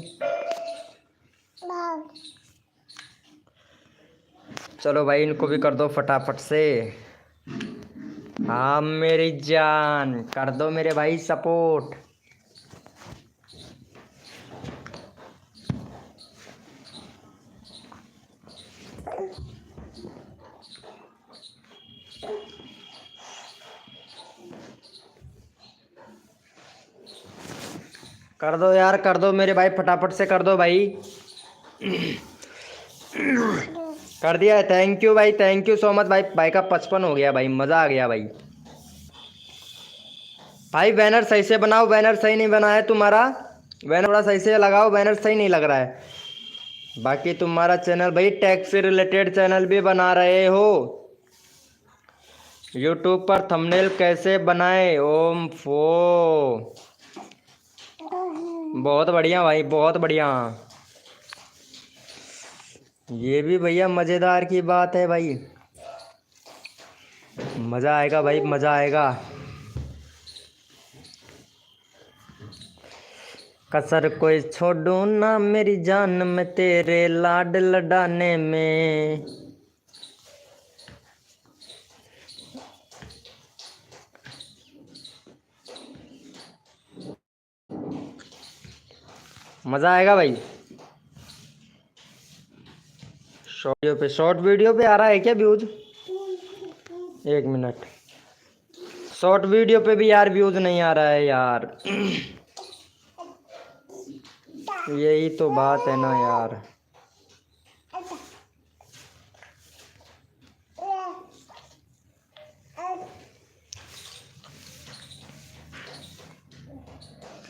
चलो भाई इनको भी कर दो फटाफट से। हाँ मेरी जान, कर दो मेरे भाई सपोर्ट। कर दो यार, कर दो मेरे भाई, फटाफट से कर दो भाई। कर दिया है, थैंक यू भाई, थैंक यू सो मच भाई। भाई का 55 हो गया भाई, मज़ा आ गया भाई। भाई बैनर सही से बनाओ, बैनर सही नहीं बना है तुम्हारा। बैनर थोड़ा सही से लगाओ, बैनर सही नहीं लग रहा है। बाकी तुम्हारा चैनल भाई टैक्स से रिलेटेड चैनल भी बना रहे हो। यूट्यूब पर थंबनेल कैसे बनाए ओम फो। बहुत बढ़िया भाई, बहुत बढ़िया। ये भी भैया मज़ेदार की बात है भाई। मज़ा आएगा भाई, मज़ा आएगा। कसर कोई छोड़ू ना मेरी जान में तेरे लाड लडाने में। मज़ा आएगा भाई। शॉर्ट वीडियो पे आ रहा है क्या व्यूज? 1 मिनट। शॉर्ट वीडियो पे भी यार व्यूज नहीं आ रहा है यार। यही तो बात है ना यार।